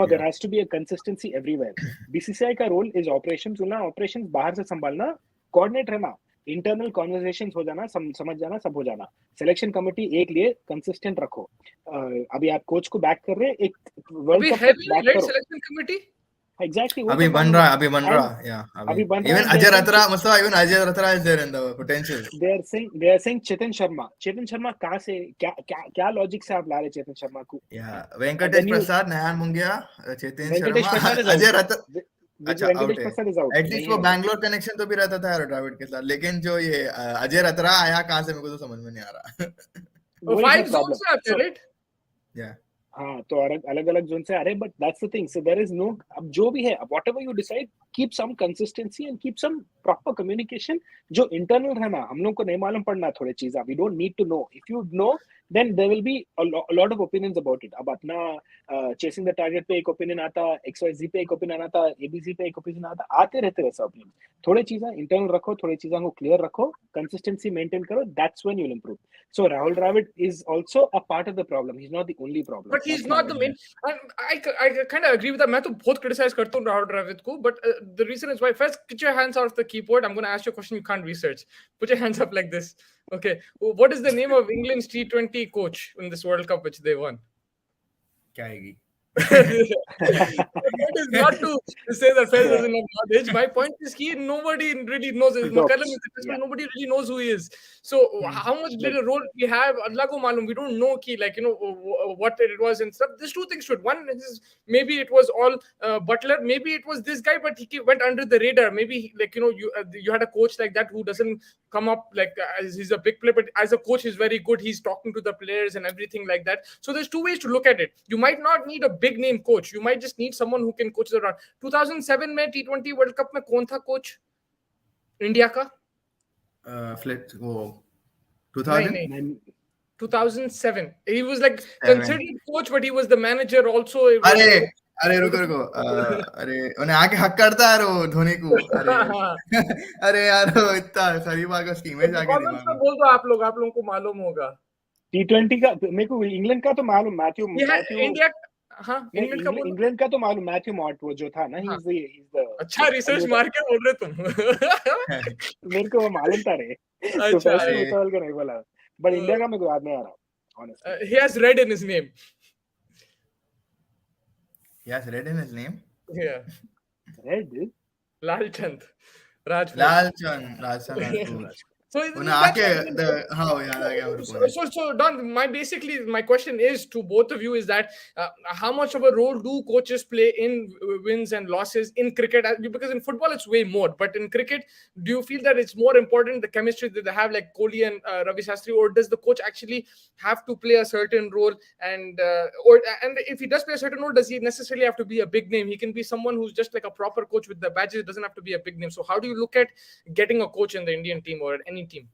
There has to be a consistency everywhere. BCCI का role is operations. Operations बाहर से संभालना, coordinate रहना, internal conversations हो जाना, समझ जाना, सब हो जाना. Selection committee एक लिए consistent रखो. अभी आप coach को back कर रहे हैं, एक World Cup back करो. Selection committee? Exactly. अभी बन रहा. Yeah. Even Ajay Rathara, Mustafa, even Ajay Rathara is there in the potential. They are saying Chetan Sharma. Chetan Sharma कहाँ से क्या logic से आप ला रहे Chetan Sharma को? Yeah. Venkatesh Prasad, Nayan Mungia, Chetan Sharma, Ajay Rathara. अच्छा, at least वो Bangalore connection तो भी रहता था यार ड्राविड के साथ. लेकिन जो ये अजय रतरा आया कहाँ से, मेरे को तो समझ में नहीं आ रहा. 5 zones से आते, right? Yeah. हाँ, तो अलग-अलग जोन से आ रहे हैं, but that's the thing. So there is no, अब जो भी है, whatever you decide, keep some consistency and keep some proper communication. जो internal रहना, हम लोग को नहीं मालूम पड़ना थोड़े चीज़ें. We don't need to know. If you know, then there will be a lot of opinions about it. अब अपना chasing the target पे एक opinion आता, XYZ पे एक opinion आता, ABC पे एक opinion आता, आते रहते वैसा opinion. थोड़े चीज़ें internal रखो, थोड़े चीज़ों को clear रखो, consistency maintain करो. That's when you'll improve. So Rahul Dravid is also a part of the problem. He's not the only problem. But he's not the main. I kind of agree with that. मैं तो बहुत criticize करता हूँ Rahul Dravid को, but the reason is why. First, get your hands out of the keyboard. I'm going to ask you a question you can't research. Put your hands up like this. Okay. What is the name of England's T20 coach in this World Cup which they won? क्या आएगी? That is not to say that Fez doesn't have knowledge. My point is nobody really knows. Nobody really knows who he is. So how much did a role we have? Allah ko malum. We don't know what it was and stuff. There's two things to it. One is maybe it was all Butler. Maybe it was this guy, but he went under the radar. Maybe you had a coach like that who doesn't come up as he's a big player, but as a coach he's very good. He's talking to the players and everything like that. So there's two ways to look at it. You might not need a big name coach. You might just need someone who can coach around. 2007 में T20 World Cup में कौन था coach India का? Flit वो 2007. He was considered coach, but he was the manager also. अरे रुको अरे उन्हें आके हक करता है वो धोनी को. अरे यार वो इतना सरीबा का स्कीम है जाके दिमाग में. बोल दो आप लोगों को मालूम होगा. T20 का मेरे को इंग्लैंड का तो मालूम. मैथ्यू इंडिया हाँ, इंग्लैंड का बोलो। इंग्लैंड का तो मालूम, मैथ्यू मॉट वो जो था ना, हाँ, he's the अच्छा रिसर्च मार के बोल रहे तुम। मेरे को वो मालूम था रे, अच्छा, प्रोफेशनल अरे उतावल का नहीं बोला, बट इंडिया का मेरे को याद नहीं आ रहा honestly. he has red in his name. he has red in his name. Yeah, Red? Lal Chand Rajput. Rajasthan Rajput. So उन्हें that's आके what I mean. हाँ वो याद आ गया मेरे को। So Don, my question is to both of you is that how much of a role do coaches play in wins and losses in cricket? Because in football it's way more, but in cricket, do you feel that it's more important the chemistry that they have, like Kohli and Ravi Shastri, or does the coach actually have to play a certain role? And if he does play a certain role, does he necessarily have to be a big name? He can be someone who's just like a proper coach with the badges. It doesn't have to be a big name. So how do you look at getting a coach in the Indian team or any team?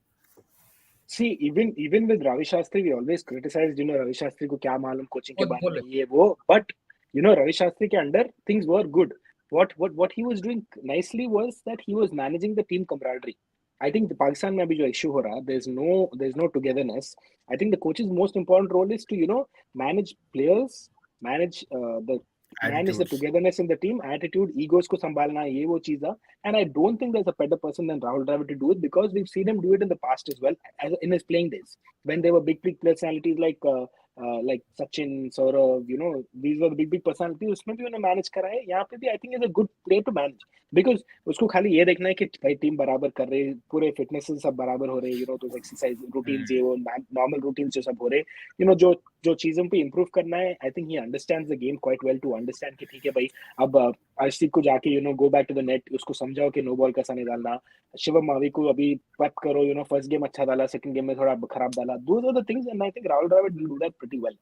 See, even with Ravi Shastri, we always criticized, Ravi Shastri को क्या मालूम coaching के बारे में ये वो, but Ravi Shastri के under things were good. What he was doing nicely was that he was managing the team camaraderie. I think the Pakistan में अभी जो issue हो रहा, there's no togetherness. I think the coach's most important role is to manage players, manage the togetherness in the team, attitude, egos को संभालना, ये वो चीज़ा. And I don't think there's a better person than Rahul Dravid to do it, because we've seen him do it in the past as well, in his playing days, when there were big personalities like Sachin, Saurav, these were the big personalities. उसमें भी उन्हें manage करा है. यहाँ पे भी I think is a good player to manage, because उसको खाली ये देखना है कि भाई टीम बराबर कर रहे, पूरे fitnesses सब बराबर हो रहे, those exercise routines, ये वो normal routines जो सब हो रहे, जो चीजों पे improve करना है. I think he understands the game quite well to understand कि ठीक है भाई, अब अर्शदीप को जाके go back to the net, उसको समझाओ कि no ball कैसा नहीं डालना. शिवम मावी को अभी prep करो, first game अच्छा डाला, second game में थोड़ा खराब डाला. Those are the things, and I think Rahul Dravid will do that pretty well.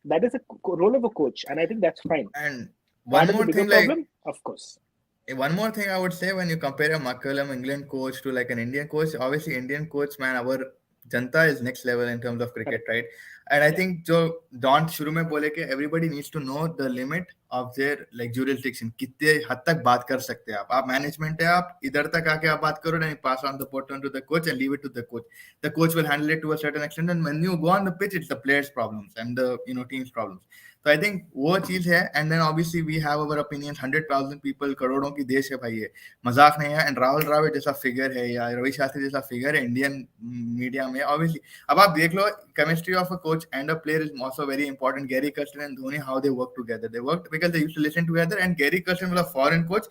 That is a role of a coach, and I think that's fine. And one more thing, problem, of course. One more thing I would say, when you compare a McCullum England coach to like an Indian coach, obviously Indian coach, man, our Janta is next level in terms of cricket, right? And I think जो Don शुरू में बोले कि everybody needs to know the limit of their like jurisdiction, कितने हद तक बात कर सकते हैं आप management है, आप इधर तक आके आप बात करो, and pass on the baton to the coach and leave it to the coach. The coach will handle it to a certain extent, and when you go on the pitch, it's the players' problems and the team's problems. So I think वो चीज है. And then obviously we have our opinions. 100,000 people, करोड़ों की देश है भाई, ये मजाक नहीं है. And Rahul Dravid जैसा figure है या रवि शास्त्री जैसा figure है Indian media में, obviously. अब आप देख लो, chemistry of a coach and a player is also very important. Gary Kirsten and Dhoni, how they work together. They worked because they used to listen together. And Gary Kirsten was a foreign coach.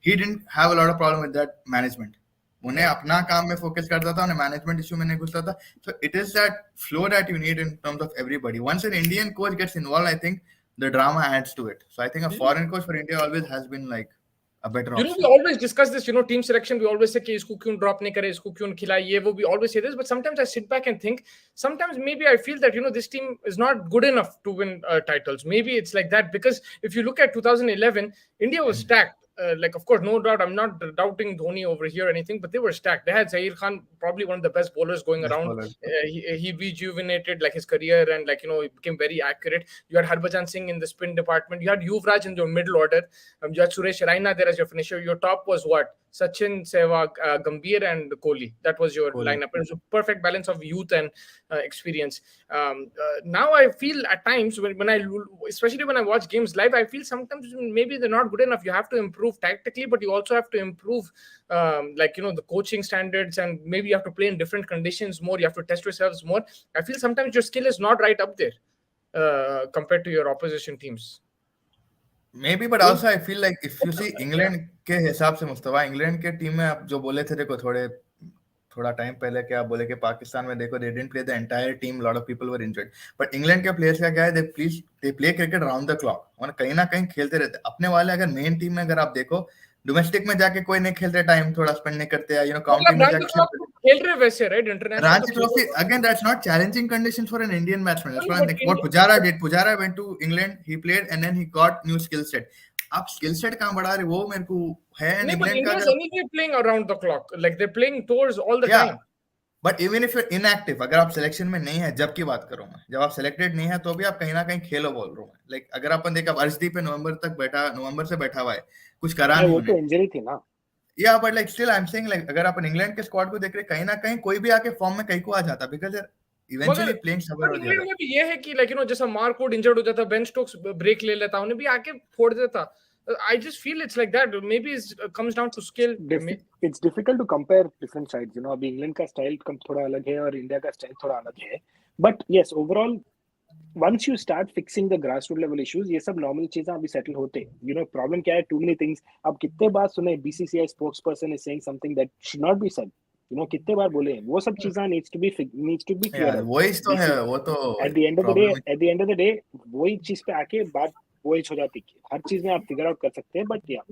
He didn't have a lot of problem with that management. उन्हें अपना काम में focus करता था, उन्हें management issue में नहीं घुसता था. So it is that flow that you need in terms of everybody. Once an Indian coach gets involved, I think the drama adds to it. So I think a foreign coach for India always has been like a better option. We always discuss this, team selection. We always say कि इसको क्यों drop नहीं करे, इसको क्यों खिलाए, ये वो. We always say this, but sometimes I sit back and think, sometimes maybe I feel that this team is not good enough to win titles. Maybe it's like that, because if you look at 2011, India was stacked. Like, of course, no doubt, I'm not doubting Dhoni over here or anything, but they were stacked. They had Zaheer Khan, probably one of the best bowlers going around. He rejuvenated like his career, and like he became very accurate. You had Harbhajan Singh in the spin department. You had Yuvraj in your middle order. You had Suresh Raina there as your finisher. Your top was what? Sachin, Sehwag, Gambhir, and Kohli. That was your lineup. It was a perfect balance of youth and experience. Now I feel at times especially when I watch games live, I feel sometimes maybe they're not good enough. You have to improve tactically, but you also have to improve the coaching standards, and maybe you have to play in different conditions more. You have to test yourselves more. I feel sometimes your skill is not right up there compared to your opposition teams. Maybe, but also I feel like if you see England के हिसाब से Mustafa, England के team में आप जो बोले थे, देखो थोड़ा टाइम पहले क्या बोले कि पाकिस्तान में देखो they didn't play the entire team, lot of people were injured, but England के प्लेयर्स का क्या है, they play cricket round the clock, और कहीं ना कहीं खेलते रहते. अपने वाले अगर मेन टीम में अगर आप देखो, डोमेस्टिक में जाके कोई नहीं खेलते, टाइम थोड़ा स्पेंड नहीं करते, काउंटी में जाके खेल रहे वैसे, right? International Ranji Trophy, again, that's not challenging conditions for an Indian batsman. That's what I think. What Pujara did, Pujara went to England, he played, and then he got new skill set. आप skill set कहां बढ़ा रहे, वो मेरे को है. England का anyway playing around the clock, like they're playing tours all the time. But even if you're inactive, अगर आप सिलेक्शन में नहीं है, जब की बात करूं मैं, जब आप सिलेक्टेड नहीं है तो भी आप कहीं ना कहीं खेलो, बोल रहा हूं. लाइक अगर अपन देखा, अर्शदीप पे नवंबर से बैठा हुआ है, कुछ करा नहीं. वो तो इंजरी थी ना. Yeah, but like still I'm saying, like अगर अपन इंग्लैंड के स्क्वाड को देख रहे, कहीं ना कहीं कोई भी आके फॉर्म में कहीं को आ जाता, because eventually playing somewhere or the England other. में भी ये है कि लाइक जैसा मार्कवुड इंजर्ड हो जाता, बेन स्टोक्स ब्रेक ले लेता, उन्हें भी आके फोड़ देता. I just feel it's like that. Maybe it comes down to skill. It's difficult to compare different sides. अभी इंग्लैंड का स्टाइल थोड़ा अलग है और इंडिया का स्टाइल थोड़ा अलग है. But yes, overall, once you start fixing the grassroots level issues, ये सब normal चीजें अभी settle होते. Problem क्या है? Too many things. अब कितने बार सुने BCCI spokesperson is saying something that should not be said. कितने बार बोले वो सब चीजें needs to be clear. वही तो है, वो तो at the end of the day वही चीज पे आके बात वही हो जाती है. हर चीज में आप figure out कर सकते हैं, but yeah.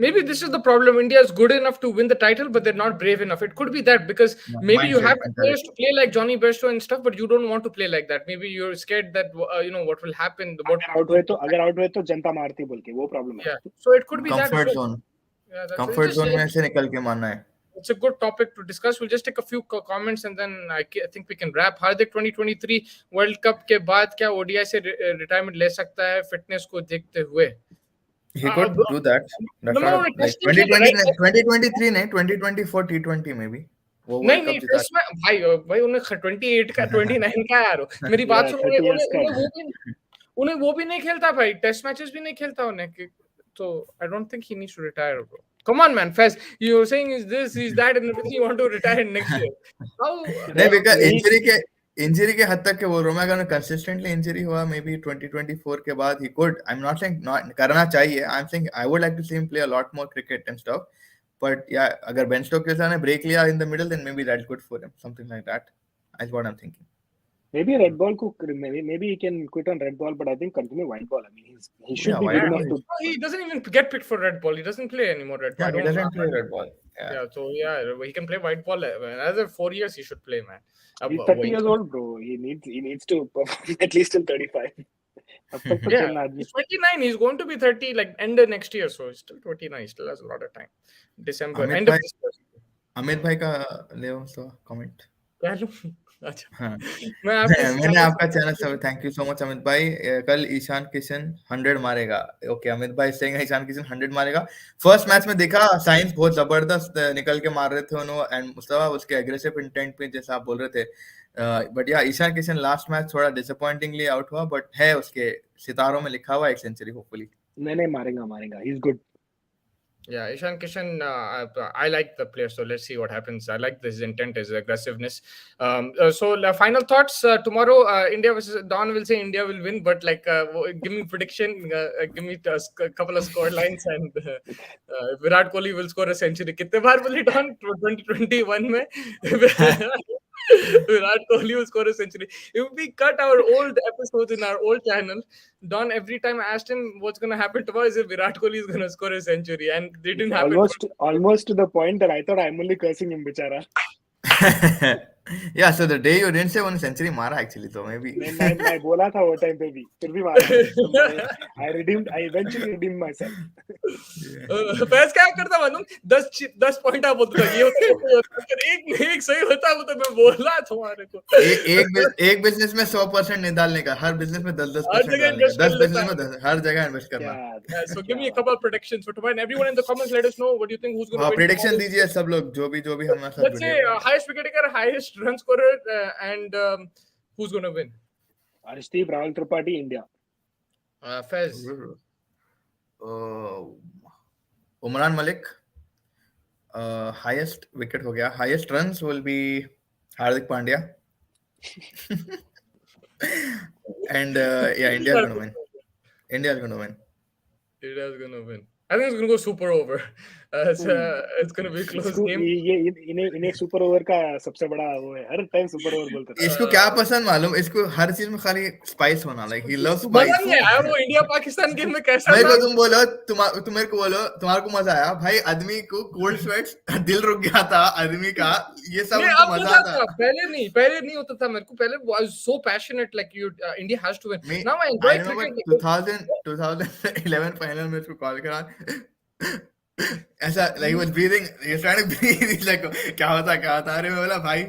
Maybe this is the problem. India is good enough to win the title, but they're not brave enough. It could be that because maybe you have players to play like Johnny Bairstow and stuff, but you don't want to play like that. Maybe you're scared that what will happen. अगर out हुए तो जनता मारती बोल के वो problem है. Yeah, so it could be comfort that zone. Yeah, comfort zone में से निकल के मारना है. It's a good topic to discuss. We'll just take a few comments and then I think we can wrap. Hardik 2023 World Cup के बाद क्या ODI से retirement ले सकता है फिटनेस को देखते हुए? He could do that. That's not like 2023 नहीं, 2024 T20 maybe. वो World Cup जिता. भाई उन्हें 28 का 29 का यार. मेरी बात सुनो, उन्हें वो भी नहीं खेलता भाई, टेस्ट मैचेस भी नहीं खेलता उन्हें. So I don't think he needs to retire, bro. Come on, man, Fez. You're saying is this, is that, and everything. You want to retire next year? How? नहीं, because इंजरी के हद तक के बोल रहा हूँ मैं. अगर कंसिस्टेंटली इंजरी हुआ मे बी 2024 के बाद ही could. I am not saying not करना चाहिए. I am saying I would like to see him play a lot more cricket and stuff. But या अगर बेन स्टोक्स के साथ ब्रेक लिया in the middle then maybe that's good for him. Something like that is what I am thinking. Maybe red ball maybe he can quit on red ball, but I think continue white ball. I mean, he should be good enough to. He doesn't even get picked for red ball. He doesn't play anymore red ball. Yeah, he doesn't play red ball. Yeah, so he can play white ball. Another 4 years he should play, man. He's 30 years old, bro. He needs to perform at least till 35. He's 29. He's going to be 30 like end of next year. So he's still 29. He still has a lot of time. December. End of this. Amit भाई का ले उसका comment. अच्छा. मैंने आपका channel सब. Thank you so much Amit भाई. कल ईशान किशन 100 मारेगा. ओके, अमित भाई सेइंग ईशान किशन 100 मारेगा. फर्स्ट मैच में देखा साइंस बहुत जबरदस्त निकल के मार रहे थे उन्होंने, एंड मुस्तफा उसके एग्रेसिव इंटेंट पे जैसा आप बोल रहे थे. बट या ईशान किशन लास्ट मैच थोड़ा डिसअपॉइंटिंगली आउट हुआ, बट है उसके सितारों में लिखा हुआ एक सेंचुरी होपफुली. नहीं मारेगा. He is good. Yeah, Ishan Kishan, I like the player, so let's see what happens. I like his intent, his aggressiveness. So final thoughts. Tomorrow, India versus Don will say India will win, but like, give me prediction, give me a couple of score lines, and Virat Kohli will score a century. कितने बार बोले Don 2021 में Virat Kohli will score a century. If we cut our old episodes in our old channel, Don, every time I asked him what's going to happen tomorrow, is if Virat Kohli is going to score a century, and it didn't happen. Almost to the point that I thought I'm only cursing him, bichara. Yeah, so the day you didn't say one century मारा actually, so maybe. मैं बोला था वो time पे भी, फिर भी मारा. I eventually redeemed myself. Faiz क्या करता मालूम? 10 पॉइंट आप बोलता ये होता, एक सही होता वो तो मैं बोला तुम्हारे को. एक बिजनेस में 100% नहीं डालने का, हर बिजनेस में 10% डालने का. 10 बिजनेस में हर जगह इन्वेस्ट करना. So give me a couple of predictions for tomorrow, and everyone in the comments let us know what do you think, who's going to win. Prediction दीजिए सब लोग, जो भी हमारे साथ. Let's say highest wicket taker, highest run scorer, and who's going to win? Arshdeep, Rahul Tripathi, India. Fez. Umran Malik. Highest wicket हो गया. Highest runs will be Hardik Pandya. And India is going to win. India's going to win. I think it's going to go super over. It's going to be a close game. इन्हें super over का सबसे बड़ा वो है, हर time super over बोलते हैं. इसको क्या पसंद मालूम? इसको हर चीज में खाली स्पाइस होना. Like he loves spice. मजा नहीं आया वो इंडिया पाकिस्तान गेम में कैसा था? मेरे को तुम बोलो, तुम मेरे को बोलो तुम्हारे को मजा आया भाई? आदमी को कोल्ड स्वेट्स, दिल रुक गया था आदमी का, ये सब मजा था. पहले नहीं होता था. मेरे को पहले was so passionate like India has to win. Now I enjoy cricket. 2011 final में उसको कॉल करा ऐसा, like he was breathing, he was trying to breathe, he's like क्या होता. अरे मैं बोला भाई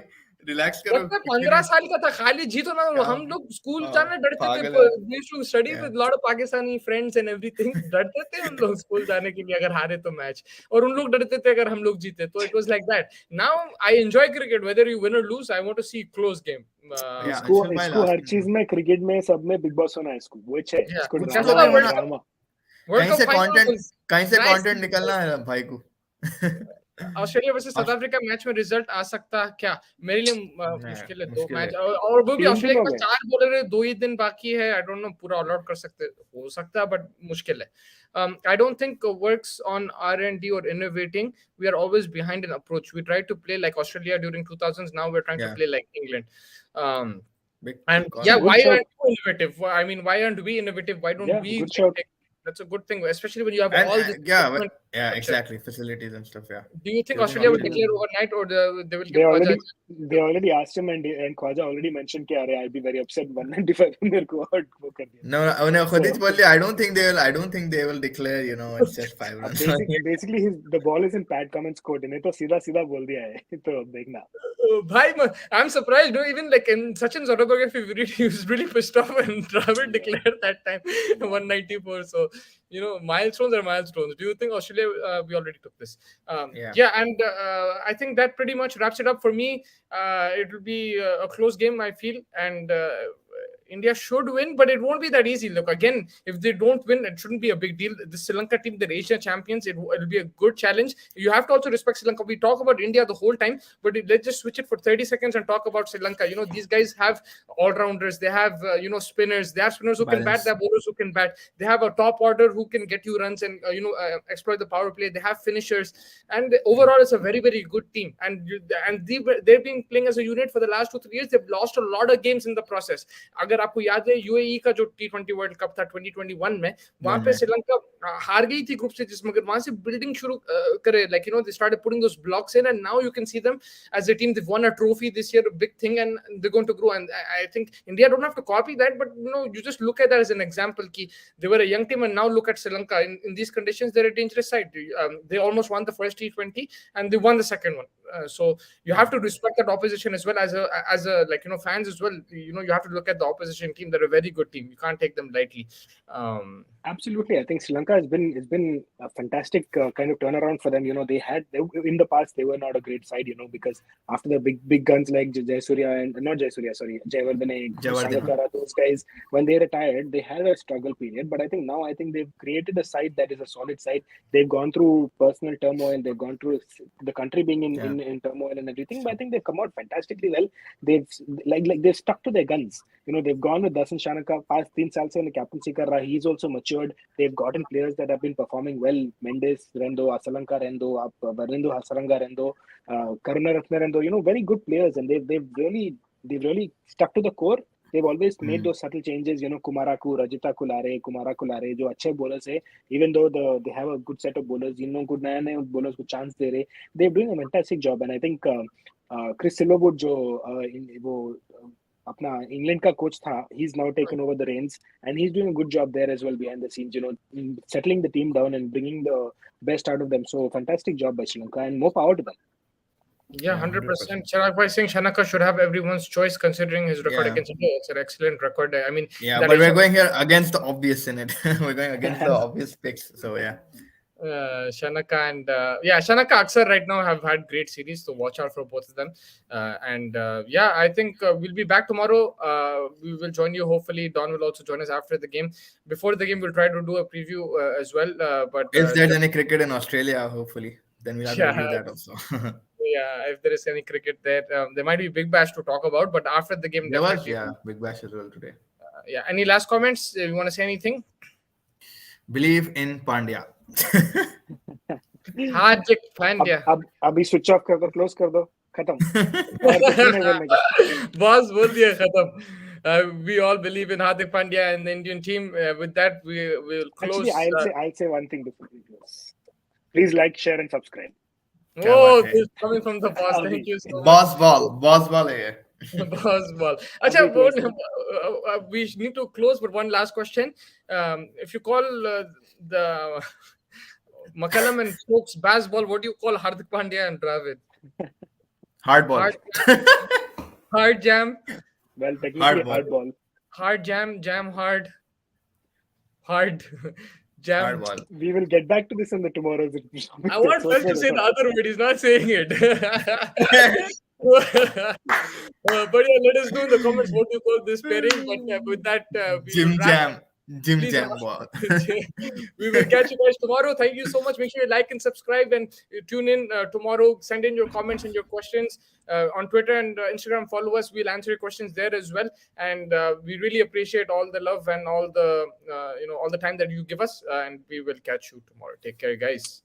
रिलैक्स करो. मैं 15 साल का था, खाली जीतो ना. हम लोग स्कूल जाने डरते थे. We used to study with lot of Pakistani friends and everything. डरते थे हम लोग स्कूल जाने के लिए अगर हारे तो मैच, और उन लोग डरते थे अगर हम लोग जीते. तो it was like that. Now I enjoy cricket whether you win or lose. I want to see close game. इसको हर चीज में, क्रिकेट में सब में बिग बॉस होना है इसको. वो है इसको ड्रामा. कहीं से कंटेंट निकलना है भाई को. Australia versus south Africa match में रिजल्ट आ सकता क्या? मेरे लिए मुश्किल है. 2 मैच, और वो भी ऑस्ट्रेलिया के पास 4 बॉलर है, 2 ही दिन बाकी है. आई डोंट नो पूरा ऑल आउट कर सकते हो सकता है, बट मुश्किल है. I don't think works on R&D or innovating. We are always behind in approach. We tried to play like Australia during 2000s. Now we're trying to play like England. And why aren't we innovative? I mean, why aren't we innovative? Why don't we? That's a good thing, especially when you have all this. Exactly, facilities and stuff. Do you think Australia will declare overnight, or they will give they already asked him, and Khwaja already mentioned कि अरे I'll be very upset 195 मेरे को out वो कर दिया. No, खुद ही बोल दिया. I don't think they will declare. You know, it's just 5 runs. Basically, the ball is in Pat Cummins' court. इन्हें तो सीधा बोल दिया है. तो देखना. भाई, I'm surprised. No, even like in Sachin's autobiography, he was really pissed off when Dravid declared that time 194. So, you know, milestones are milestones. Do you think Australia? We already took this. And I think that pretty much wraps it up for me. It will be a close game, I feel, and India should win, but it won't be that easy. Look, again, if they don't win, it shouldn't be a big deal. The Sri Lanka team, they're Asia champions. It'll be a good challenge. You have to also respect Sri Lanka. We talk about India the whole time, but let's just switch it for 30 seconds and talk about Sri Lanka. You know, these guys have all-rounders. They have, spinners. They have spinners who can bat. They have bowlers who can bat. They have a top order who can get you runs and, exploit the power play. They have finishers. And overall, it's a very, very good team. And they've been playing as a unit for the last 2-3 years. They've lost a lot of games in the process. अगर आपको याद है UAE का जो T20 world cup था 2021 में, वहां पे श्रीलंका हार गई थी ग्रुप से, जिसमें अगर वहां से बिल्डिंग शुरू करे, like they started putting those blocks in, and now you can see them as a team. They've won a trophy this year, a big thing, and they're going to grow. And I think India don't have to copy that, but you just look at that as an example. Ki they were a young team, and now look at Sri Lanka in these conditions. They're a dangerous side. They almost won the first T20 and they won the second one. So you have to respect that opposition as well, as a fans as well. You have to look at the opposition team. They're a very good team. You can't take them lightly. Absolutely, I think Sri Lanka has been a fantastic kind of turnaround for them. They in the past, they were not a great side. Because after the big guns like Jayawardene, Sangakkara, those guys, when they retired, they had a struggle period. But I think now they've created a side that is a solid side. They've gone through personal turmoil. They've gone through the country being in turmoil and everything. But I think they've come out fantastically well. They've they've stuck to their guns. They've gone with Dasan Shanaka. Past 3 saal se captaincy kar raha. He's also matured. They've gotten players that have been performing well. Mendes Rendo, Asalanka Rendo, Varindo Hasaranga Rendo, Karuna Ratna Rendo. Very good players, and they've really stuck to the core. They've always made those subtle changes. Kumaraku, Rajita Kulare, Kumara Kulare, जो अच्छे bowlers है. Even though they have a good set of bowlers, कुछ नए bowlers को chance दे रहे. They're doing a fantastic job, and I think Chris Silverwood जो वो अपना इंग्लैंड का कोच था, he's now taken over the reins, and he's doing a good job there as well behind the scenes, settling the team down and bringing the best out of them. So fantastic job by Sri Lanka, and more power to them. Yeah, 100%. Chirag by saying Shanaka should have everyone's choice considering his record against India. It's an excellent record. I mean, but we're going here against the obvious in it. We're going against the obvious picks. So Shanaka and Shanaka Aksar right now have had great series, so watch out for both of them. I think we'll be back tomorrow. We will join you. Hopefully, Don will also join us after the game. Before the game, we'll try to do a preview as well. But if there's any cricket in Australia, hopefully, then we'll have to do that also. If there is any cricket there, there might be Big Bash to talk about. But after the game, there was Big Bash as well today. Any last comments? You want to say anything? Believe in Pandya. Hardik Pandya. अभी switch off कर दो, close कर दो, खत्म. Boss बोल दिया खत्म. We all believe in Hardik Pandya and the Indian team. With that, we will close. Actually, I'll say one thing before we close. Please like, share, and subscribe. Oh, this is coming from the boss. Thank you so much. Boss ball here. Boss ball. We need to close, but one last question. If you call the McCallum and Stokes baseball, what do you call Hardik Pandya and Dravid? Hardball. Hard jam. Well, technically Hard ball. hard ball. Hard jam. Jam hard. Hard. Jam. Hard ball. We will get back to this in the tomorrow's episode. I want Phil to say the other word. He's not saying it. But yeah, let us know in the comments what you call this pairing. But with that, we Jim will wrap jam. Jim Please, jam ball. we will catch you guys tomorrow. Thank you so much. Make sure you like and subscribe and tune in tomorrow. Send in your comments and your questions on Twitter and Instagram. Follow us. We'll answer your questions there as well. And we really appreciate all the love and all the all the time that you give us. And we will catch you tomorrow. Take care, guys.